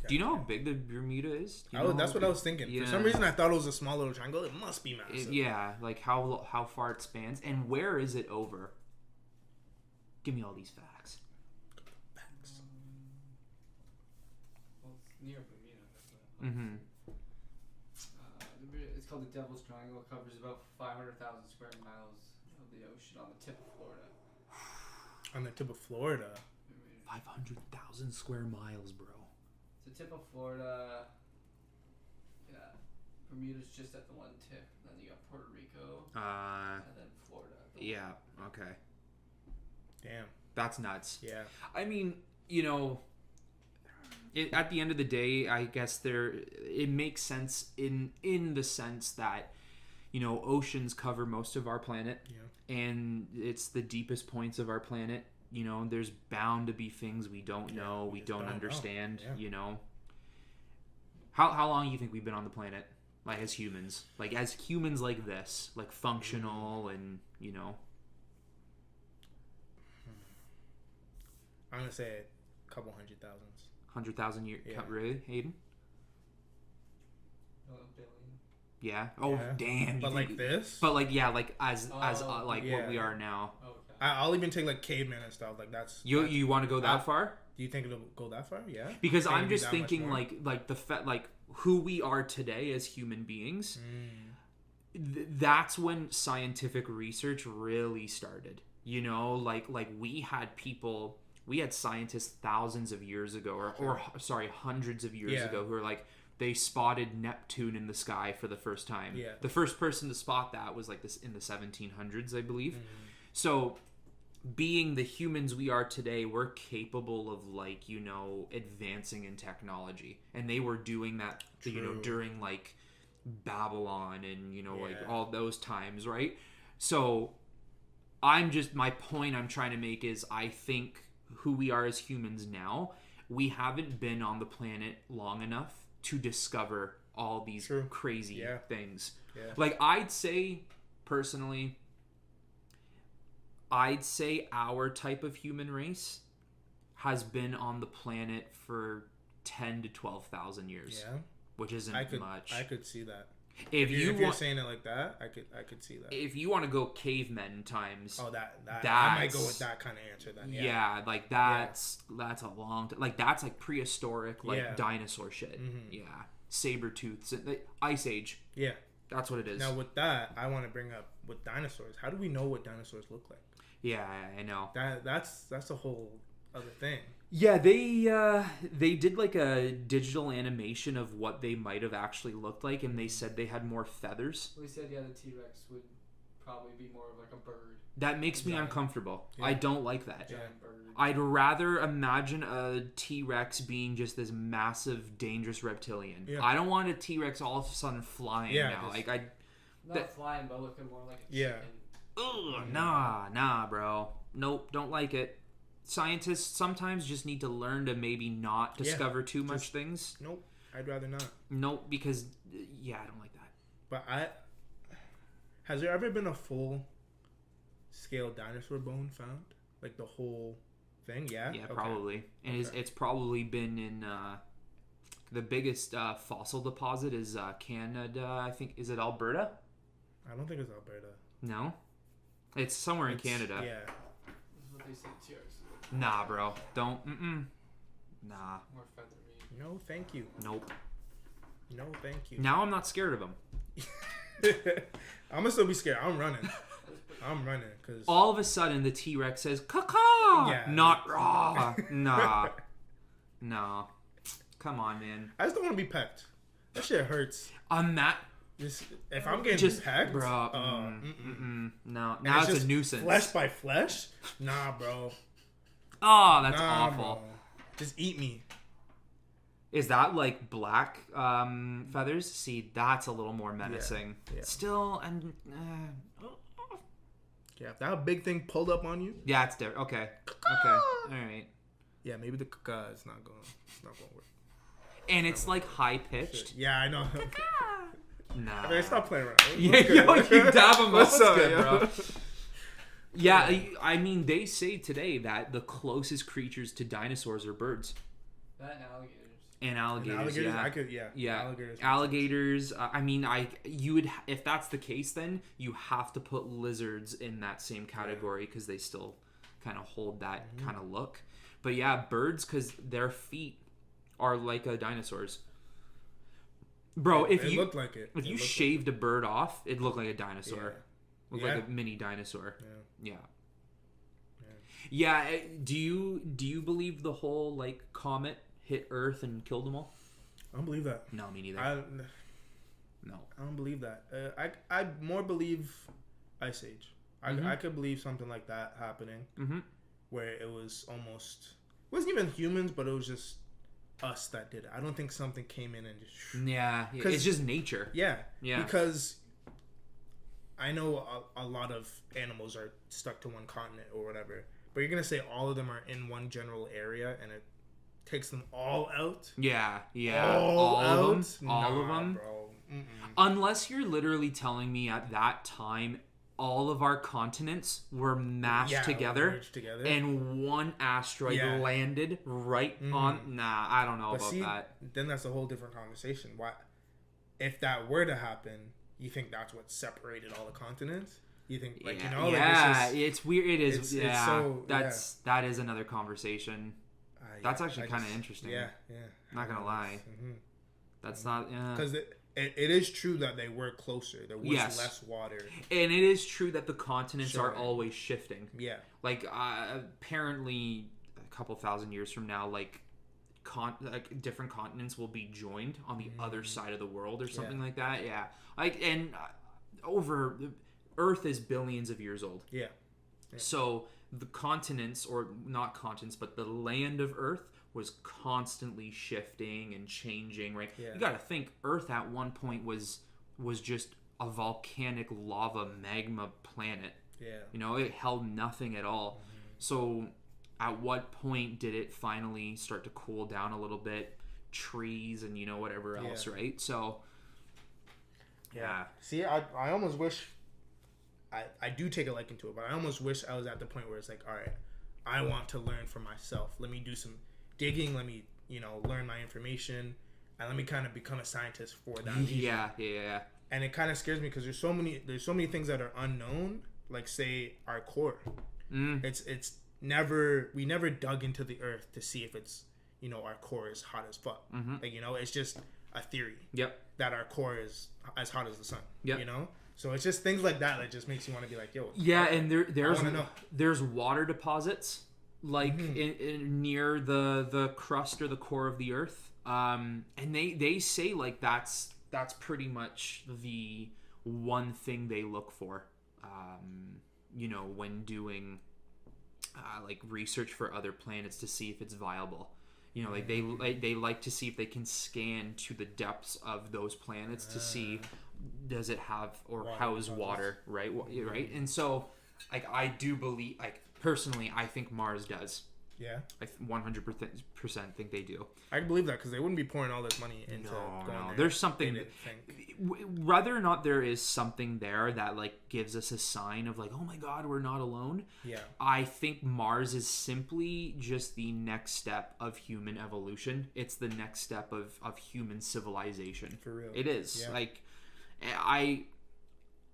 Do you know how big the Bermuda is? That's what I was thinking. Yeah. For some reason, I thought it was a small little triangle. It must be massive. Like how far it spans, and where is it over? Give me all these facts. Well, it's near Bermuda. Mm-hmm. It's called the Devil's Triangle. It covers about 500,000 square miles of the ocean on the tip of Florida. On the tip of Florida? 500,000 square miles, bro. It's the tip of Florida. Yeah. Bermuda's just at the one tip. Then you got Puerto Rico. And then Florida. Yeah, okay. Damn. That's nuts. Yeah. I mean, at the end of the day, I guess it makes sense in the sense that, oceans cover most of our planet. Yeah. And it's the deepest points of our planet. There's bound to be things we don't know, we don't understand, How long do you think we've been on the planet? Like, as humans? Like, as humans like this? Like, functional and, I'm going to say a couple 100,000. 100,000 years? Yeah. Really, Hayden? A billion. Yeah. Oh, yeah. Damn. But like this? But like, yeah, like as what we are now. Okay. I'll even take like caveman and stuff. Like that's you want to go that far? Do you think it'll go that far? Yeah. Because I'm just thinking like who we are today as human beings. That's when scientific research really started. Like we had scientists thousands of years ago, or hundreds of years ago, who were like, they spotted Neptune in the sky for the first time. Yeah. The first person to spot that was like this in the 1700s, I believe. So, being the humans we are today, we're capable of advancing in technology, and they were doing that, during like Babylon and like all those times, right? So, my point I'm trying to make is, I think who we are as humans now, we haven't been on the planet long enough to discover all these crazy things. Yeah. Like, I'd say our type of human race has been on the planet for 10 to 12,000 years. Yeah. Which isn't much. I could see that. If you're saying it like that, I could see that. If you want to go cavemen times, I might go with that kind of answer then. Yeah, like that's a long like that's like prehistoric, like dinosaur shit. Mm-hmm. Yeah, saber tooths, Ice Age. Yeah, that's what it is. Now with that, I want to bring up with dinosaurs. How do we know what dinosaurs look like? Yeah, I know. That's a whole other thing. Yeah, they did like a digital animation of what they might have actually looked like, and they said they had more feathers. We said the T-Rex would probably be more of like a bird. That makes me uncomfortable. Yeah. I don't like that. Giant bird. I'd rather imagine a T-Rex being just this massive, dangerous reptilian. Yeah. I don't want a T-Rex all of a sudden flying now. Not flying, but looking more like a chicken. Ugh, nah, bro. Nope, don't like it. Scientists sometimes just need to learn to maybe not discover too much things. Nope, I'd rather not. Nope, because I don't like that. But has there ever been a full scale dinosaur bone found? Like the whole thing? Yeah. Yeah, probably. And it's probably been in the biggest fossil deposit is Canada. I think, is it Alberta? I don't think it's Alberta. No, it's somewhere in Canada. Yeah. This is what they said T-Rex. Nah, bro. Don't. Nah. More feather meat. No, thank you. Nope. No, thank you. Now I'm not scared of him. I'm gonna still be scared. I'm running. Cause all of a sudden the T-Rex says "caw." Yeah. Not raw. Nah. Come on, man. I just don't want to be pecked. That shit hurts. If I'm getting pecked, bro. No. Now it's a nuisance. Flesh by flesh? Nah, bro. Oh, that's awful. Bro. Just eat me. Is that like black feathers? See, that's a little more menacing. Yeah. Still, and if that big thing pulled up on you. Yeah, it's different. Okay. All right. Yeah, maybe the caca is not going to work. And it's like high pitched. Yeah, I know. Nah. Okay, stop playing around. You dab him. What's up, good, bro? Yeah, I mean, they say today that the closest creatures to dinosaurs are birds. That and alligators. And alligators, yeah. Alligators. I mean, you would, if that's the case, then you have to put lizards in that same category because they still kind of hold that kind of look. But yeah, birds, because their feet are like a dinosaur's. Bro, if you shaved a bird off, it'd look like a dinosaur. Look like a mini dinosaur. Yeah. Do you believe the whole like comet hit Earth and killed them all? I don't believe that. No, me neither. No, I don't believe that. I more believe Ice Age. I could believe something like that happening, where it was almost, it wasn't even humans, but it was just us that did it. I don't think something came in and just it's just nature. Yeah, because I know a lot of animals are stuck to one continent or whatever, but you're gonna say all of them are in one general area and it takes them all out? All of them, bro. Unless you're literally telling me at that time all of our continents were mashed together and one asteroid landed right on. Nah, I don't know that. Then that's a whole different conversation. Why, if that were to happen, you think that's what separated all the continents? You think, it's weird. It is. That is another conversation. That's actually kind of interesting. Not gonna lie. That's not because it is true that they were closer. There was less water, and it is true that the continents are always shifting. Yeah, like apparently a couple thousand years from now, like different continents will be joined on the other side of the world or something like that. Yeah, like and over Earth is billions of years old. Yeah. So the continents, or not continents, but the land of Earth was constantly shifting and changing, right? You got to think Earth at one point was just a volcanic lava magma planet. You know, it held nothing at all. So at what point did it finally start to cool down a little bit? Trees and, you know, whatever else, right? So, yeah. See, I almost wish... I do take a liking to it, but I almost wish I was at the point where it's like, all right, I want to learn for myself. Let me do some digging. Let me, learn my information, and let me kind of become a scientist for that reason. Yeah. And it kind of scares me because there's so many things that are unknown. Like say our core. It's never, we never dug into the earth to see if it's, our core is hot as fuck. Like, it's just a theory. That our core is as hot as the sun. So it's just things like that just makes you want to be like, yo. Yeah, and there's water deposits like in near the crust or the core of the earth, and they say like that's pretty much the one thing they look for, when doing like research for other planets to see if it's viable. Like they like to see if they can scan to the depths of those planets to see does it have or house water, right? And so, like, I do believe, like, personally, I think Mars does. Yeah, I 100% think they do. I can believe that because they wouldn't be pouring all this money into going there. There's something. Whether or not there is something there that like gives us a sign of like, oh my God, we're not alone. Yeah, I think Mars is simply just the next step of human evolution. It's the next step of human civilization. For real, it is. Like,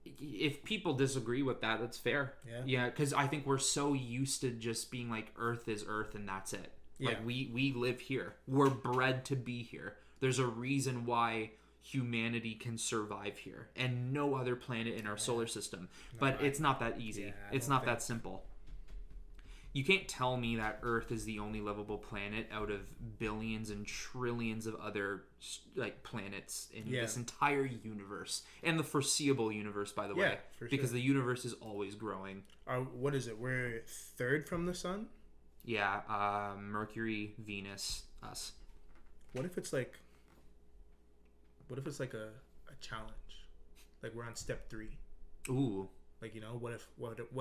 if people disagree with that, that's fair. Yeah, because I think we're so used to just being like, Earth is Earth and that's it. Like, we live here. We're bred to be here. There's a reason why humanity can survive here and no other planet in our solar system. But it's not that easy. It's not that simple. You can't tell me that Earth is the only livable planet out of billions and trillions of other like planets in this entire universe, and the foreseeable universe, by the way, because the universe is always growing. What is it? We're third from the sun. Yeah, Mercury, Venus, us. What if it's like a challenge? Like we're on step 3. Ooh. Like, what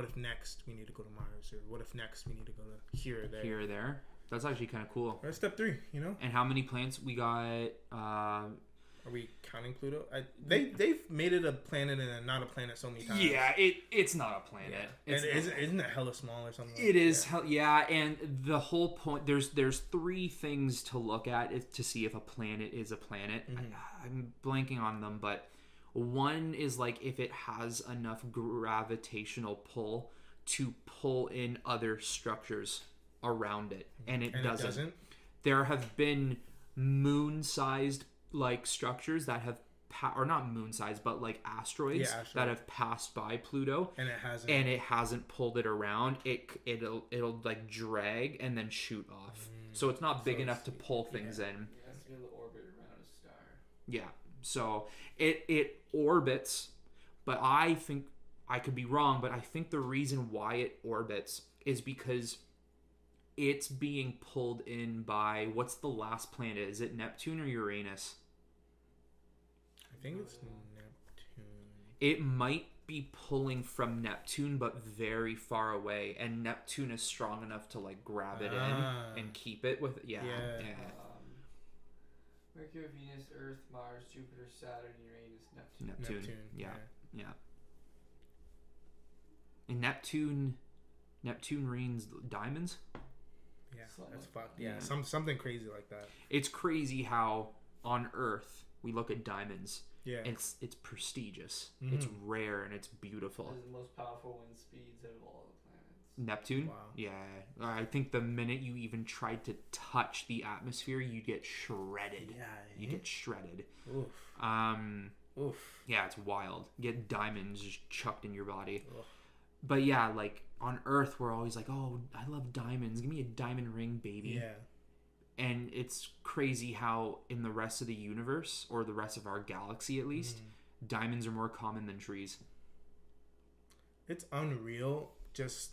if next we need to go to Mars, or what if next we need to go to here or there? Here or there. That's actually kind of cool. Or step 3, And how many planets we got? Are we counting Pluto? They've made it a planet and not a planet so many times. Yeah, it's not a planet. Yeah. Isn't it hella small or something? It is. Yeah, and the whole point, there's 3 things to look at to see if a planet is a planet. I'm blanking on them, but one is like if it has enough gravitational pull to pull in other structures around it, and it doesn't. There have been moon-sized like structures that have or not moon-sized, but like asteroids that have passed by Pluto, and it hasn't pulled it around. It'll like drag and then shoot off. So it's not big enough to pull things in. It has to be able to orbit around a star. Yeah. So it orbits, but I think I could be wrong, but I think the reason why it orbits is because it's being pulled in by, what's the last planet? Is it Neptune or Uranus? I think it's Neptune. It might be pulling from Neptune, but very far away, and Neptune is strong enough to like grab it in and keep it with it. Yeah. Mercury, Venus, Earth, Mars, Jupiter, Saturn, Uranus, Neptune. Yeah. And Neptune rains diamonds. Yeah, that's fucked. Yeah, something crazy like that. It's crazy how on Earth we look at diamonds. Yeah, it's prestigious. It's rare and it's beautiful. It has the most powerful wind speeds out of all the planets. Neptune? Wow. Yeah. I think the minute you even tried to touch the atmosphere, you'd get shredded. Yeah. You get shredded. Oof. Oof. Yeah, it's wild. You get diamonds just chucked in your body. Ugh. But yeah, like on Earth, we're always like, oh, I love diamonds. Give me a diamond ring, baby. Yeah. And it's crazy how in the rest of the universe, or the rest of our galaxy at least, diamonds are more common than trees. It's unreal, just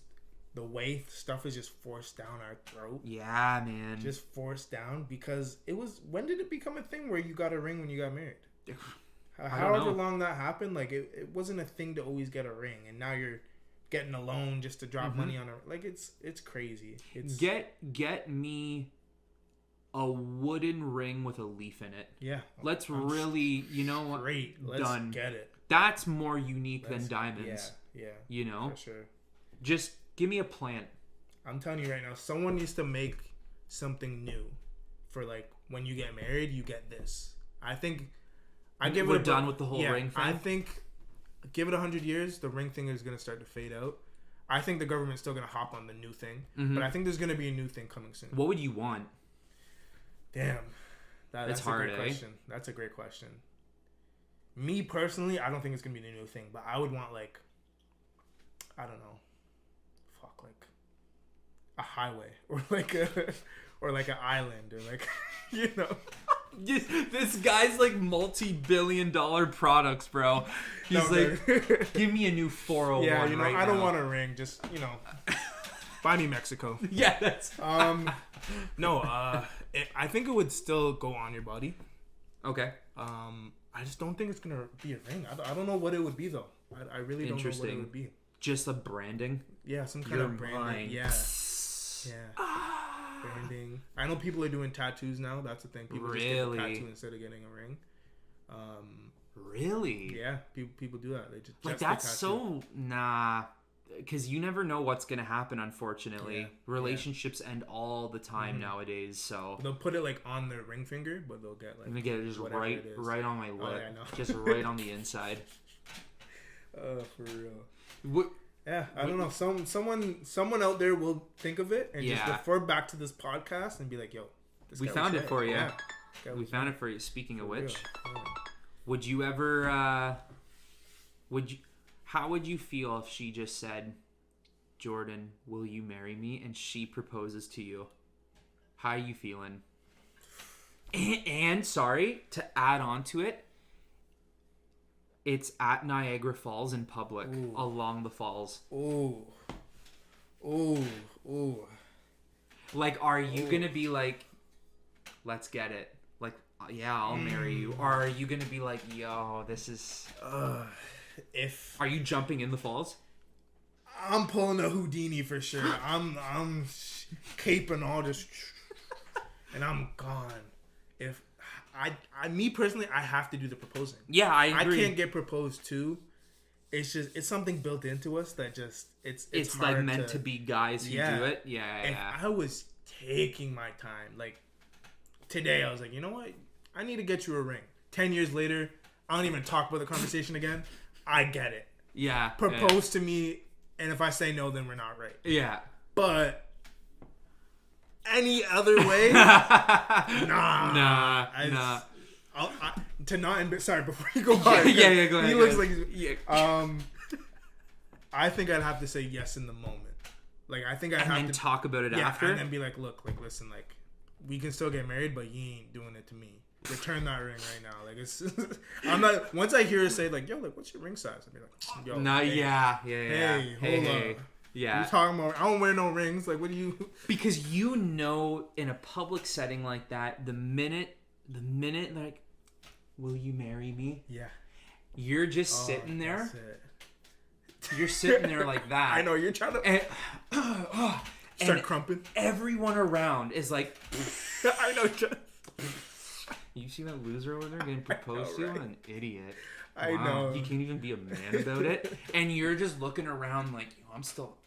the way stuff is just forced down our throat. Yeah, man. Just forced down, because it was, when did it become a thing where you got a ring when you got married? However long that happened, like it wasn't a thing to always get a ring, and now you're getting a loan just to drop money on it. Like it's crazy. It's get me a wooden ring with a leaf in it. Yeah. Let's really, you know what? Great. Let's done. Get it. That's more unique than diamonds. Yeah. You know? For sure. Just give me a plant. I'm telling you right now, someone needs to make something new for like when you get married, you get this. I think we're done with the whole ring thing. I think give it 100 years, the ring thing is going to start to fade out. I think the government's still going to hop on the new thing, but I think there's going to be a new thing coming soon. What would you want? Damn. That's hard, a great question. That's a great question. Me personally, I don't think it's going to be a new thing, but I would want like, I don't know, like a highway or like an island or like, you know. This guy's like multi-billion-dollar products, bro. He's give me a new 401. Yeah, you know, I don't now. want a ring. Just, you know, buy me Mexico. Yeah, that's. No, I think it would still go on your body. Okay. I just don't think it's gonna be a ring. I don't know what it would be though. I really don't know what it would be. Just a branding. Yeah, some kind of branding. Yeah. Branding. I know people are doing tattoos now. That's the thing. People just get a tattoo instead of getting a ring. Really? Yeah, people do that. They just like that's so because you never know what's gonna happen. Unfortunately, relationships end all the time nowadays. So they'll put it like on their ring finger, but they'll get like get it just right on my lip, yeah, I know. Just right on the inside. For real. Yeah, I don't know. Someone out there will think of it and just refer back to this podcast and be like, "Yo, we found it for you." Yeah. We found it for you. Speaking of which, would you ever? How would you feel if she just said, "Jordan, will you marry me?" and she proposes to you? How are you feeling? And sorry to add on to it. It's at Niagara Falls in public, along the falls. Ooh. Like, are you gonna be like, let's get it? Like, yeah, I'll marry you. Or are you gonna be like, yo, this is... Are you jumping in the falls? I'm pulling a Houdini for sure. I'm caping all just... and I'm gone. me personally, I have to do the proposing. Yeah, I agree. I can't get proposed to. It's something built into us that just it's hard like meant to be guys who do it. Yeah. If I was taking my time, like today, I was like, you know what? I need to get you a ring. 10 years later, I don't even talk about the conversation again. I get it. Yeah. Propose to me, and if I say no, then we're not right. Yeah. But any other way, nah. To not sorry, before you go on. Yeah, go ahead. He looks like I think I'd have to say yes in the moment. Like I think I'd have to talk about it after, and then be like, look, like listen, like we can still get married, but you ain't doing it to me. Return that ring right now. Like it's, I'm not. Once I hear her say like, yo, like what's your ring size? I'd be like, yo, hey, hold up. Yeah. You talking about? I don't wear no rings. Like, what do you? Because you know, in a public setting like that, the minute, like, will you marry me? Yeah. You're just sitting there. That's it. You're sitting there like that. I know you're trying to start crumping. Everyone around is like, I know. You see that loser over there getting proposed to? Right? An idiot. I know. He can't even be a man about it. And you're just looking around like, I'm still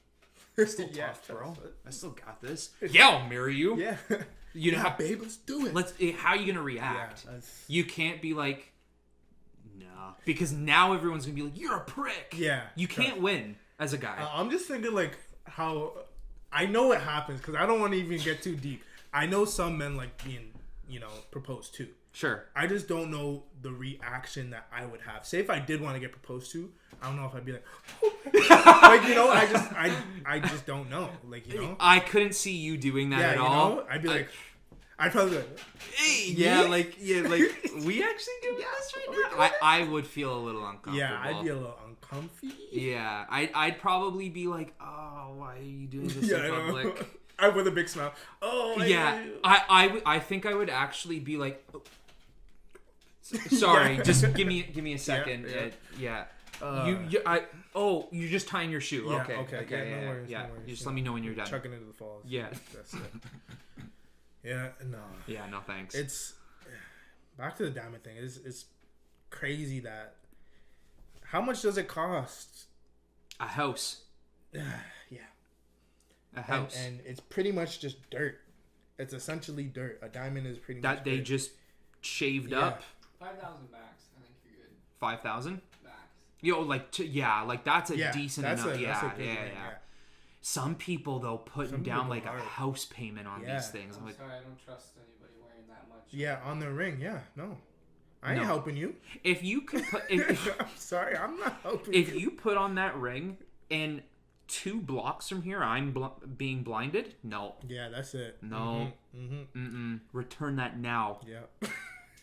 tough, bro. I still got this. Yeah, I'll marry you. Yeah. You know, babe, let's do it. How are you gonna react? Yeah, you can't be like, nah, because now everyone's gonna be like, you're a prick. Yeah. You can't win as a guy. I'm just thinking like how I know it happens because I don't want to even get too deep. I know some men like being, proposed to. Sure. I just don't know the reaction that I would have. Say if I did want to get proposed to, I don't know if I'd be like, I just don't know. Like, I couldn't see you doing that at all. I'd be like, I'd probably be like, hey, like we actually do this right now. I would feel a little uncomfortable. Yeah, I'd be a little uncomfy. Yeah, I'd probably be like, oh, why are you doing this in public? With a big smile. Oh, yeah. I think I would actually be like, oh, sorry, just give me a second. Yeah. You're just tying your shoe. Yeah, okay. No worries, yeah. No worries. You just let me know when you're done. Chucking into the falls. Yeah. That's it. Yeah, no. Yeah, no thanks. It's back to the diamond thing. It's crazy that how much does it cost? A house. Yeah. A house. And it's pretty much just dirt. It's essentially dirt. A diamond is pretty much that they dirt. Just shaved up. 5,000 max. I think you're good. 5,000? Max. Yo, like that's a decent enough. That's a good yeah. Some people though putting down like a house payment on these things. I'm sorry, I don't trust anybody wearing that much. Yeah, on the ring. Yeah, no. I ain't helping you. If you could put, I'm sorry, I'm not helping you. If you put on that ring and 2 blocks from here, I'm being blinded. No. Yeah, that's it. No. Return that now. Yeah.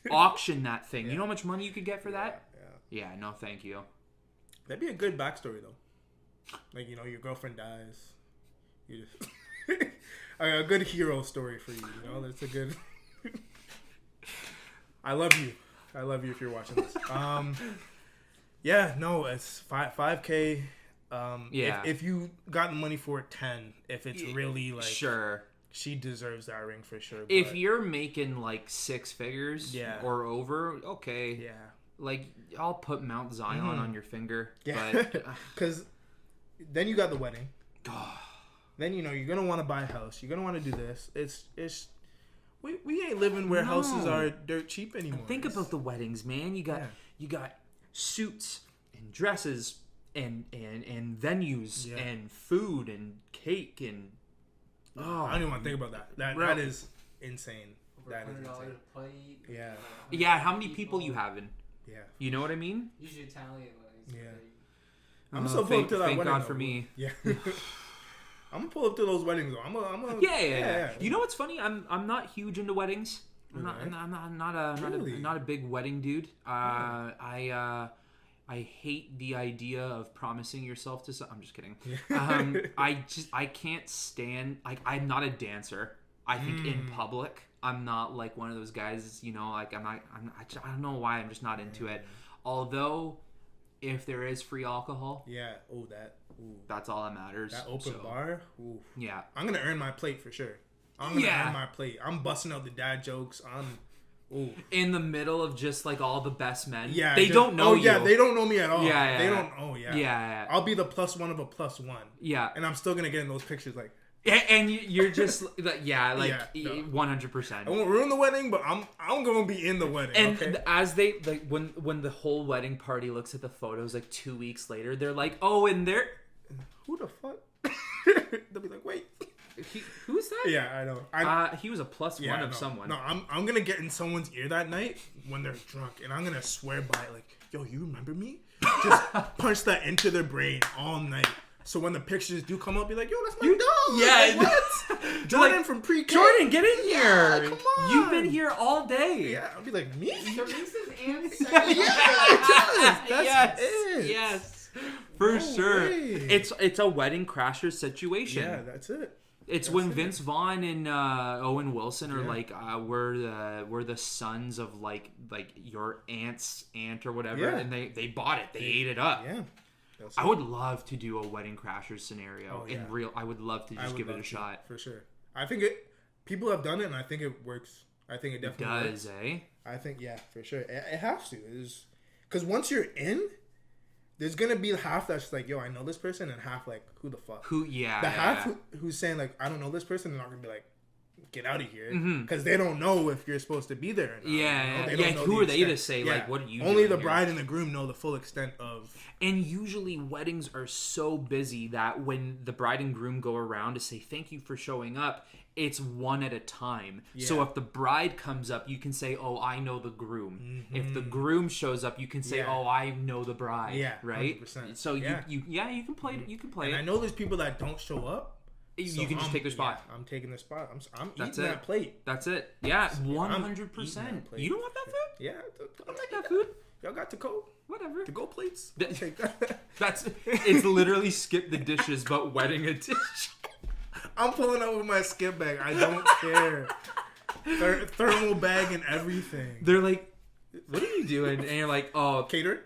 Auction that thing. You know how much money you could get for that? Yeah. Yeah. No, thank you. That'd be a good backstory though. Like your girlfriend dies. You just a good hero story for you. That's a good. I love you. I love you if you're watching this. Yeah. No, it's 5K. If you got the money for it, 10. If it's really like sure, she deserves that ring for sure. If you're making like 6 figures, or over, okay, yeah. Like I'll put Mount Zion on your finger, because then you got the wedding. Then you're gonna want to buy a house. You're gonna want to do this. It's we ain't living where houses are dirt cheap anymore. Think about the weddings, man. You got suits and dresses. And venues and food and cake and I don't even want to think about that. That is insane. That is insane. A plate. Yeah. Yeah. How many people you having? Yeah. You know what I mean? Usually Italian weddings. Yeah. I'm so pull up to that wedding. Thank God though. for me. Yeah. I'm gonna pull up to those weddings though. Yeah. You know what's funny? I'm not huge into weddings. I'm not a big wedding dude. I hate the idea of promising yourself to I'm just kidding. I can't stand, like, I'm not a dancer. I think in public, I'm not like one of those guys, like I don't know why I'm just not into it. Although if there is free alcohol, that's all that matters. That open bar, yeah. I'm going to earn my plate for sure. I'm going to earn my plate. I'm busting out the dad jokes. Ooh. In the middle of just like all the best men. Yeah. They don't know you. Yeah, they don't know me at all. Yeah. They don't. Oh yeah. Yeah. I'll be the +1 of a +1. Yeah. And I'm still gonna get in those pictures like. And you're just like 100%. I won't ruin the wedding, but I'm gonna be in the wedding. And okay? as they like when the whole wedding party looks at the photos like 2 weeks later, they're like, oh, and they're who the fuck? They'll be like, wait, who's that? Yeah, I know. He was a +1 of someone. No, I'm gonna get in someone's ear that night when they're drunk, and I'm gonna swear by it, like, yo, you remember me? Just punch that into their brain all night. So when the pictures do come up, be like, yo, that's my dog. Yeah. Like, what? Jordan from pre-K. Jordan, get in here. Yeah, come on. You've been here all day. Yeah, I'll be like, me? Teresa's aunt said Yes. For sure. Way. It's a wedding crasher situation. Yeah, that's it. It's when Vince Vaughn and Owen Wilson are like, we're the sons of like your aunt's aunt or whatever, and they bought it. They ate it up. Yeah. I would love to do a wedding crasher scenario in real. I would love to just give it a shot for sure. I think people have done it, and I think it works. I think it definitely does. Works. I think for sure. It has to. Because once you're in, there's gonna be half that's like, yo, I know this person, and half like, who the fuck? Half who's saying like, I don't know this person, they're not gonna be like, get out of here, because they don't know if you're supposed to be there or not. Who are they to say like, what are you only doing the here? bride and the groom know the full extent of. And usually weddings are so busy that when the bride and groom go around to say thank you for showing up, it's one at a time. So if the bride comes up, you can say, oh, I know the groom. If the groom shows up, you can say, oh, I know the bride. Right. 100%. So you can play it. You can play it. I know there's people that don't show up. You can just take their spot. I'm taking their spot. I'm eating that plate. That's it. Yeah, 100%. You don't want that food? Yeah, I'll take that food. Y'all got to go. Whatever. To go plates. Take that. It's literally skip the dishes, but wedding edition. I'm pulling up with my skip bag. I don't care. Thermal bag and everything. They're like, what are you doing? And you're like, oh, catered.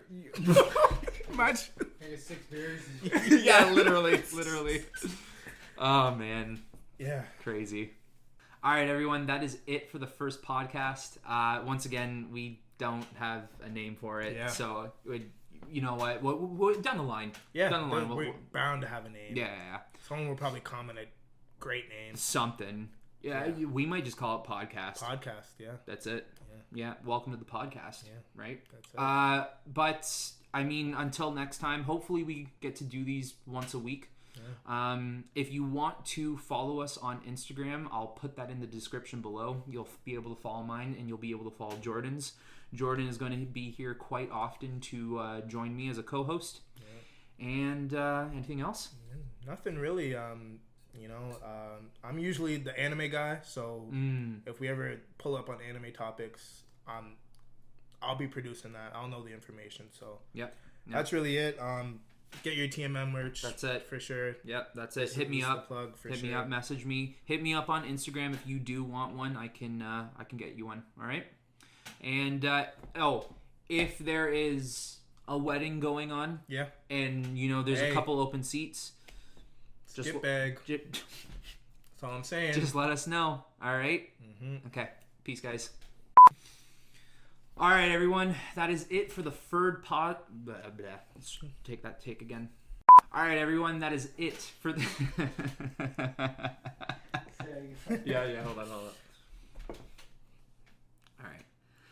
Imagine. Hey, 6 beers. Yeah, literally. Oh man. Yeah. Crazy. All right, everyone. That is it for the first podcast. Once again, we don't have a name for it, so you know what? We'll down the line. Yeah. Down the line, we're bound to have a name. Yeah. Someone will probably comment a great name. Something. Yeah. We might just call it podcast. Podcast. Yeah. That's it. Yeah. Welcome to the podcast. Yeah. Right. That's it. But I mean, until next time, hopefully we get to do these once a week. Yeah. If you want to follow us on Instagram, I'll put that in the description below. You'll be able to follow mine, and you'll be able to follow Jordan's. Jordan is going to be here quite often to join me as a co-host. Yeah. And anything else? Nothing really. I'm usually the anime guy, so if we ever pull up on anime topics, I'll be producing that. I'll know the information. So that's really it. Get your TMM merch. That's it for sure. Yep, that's it. Hit me up. Hit me up. Message me. Hit me up on Instagram if you do want one. I can get you one. All right. And if there is a wedding going on, and there's a couple open seats, skip bag. That's all I'm saying. Just let us know. All right. Okay. Peace, guys. All right, everyone. That is it for the third pod. Let's take that take again. All right, everyone. That is it for the. Yeah. Hold on.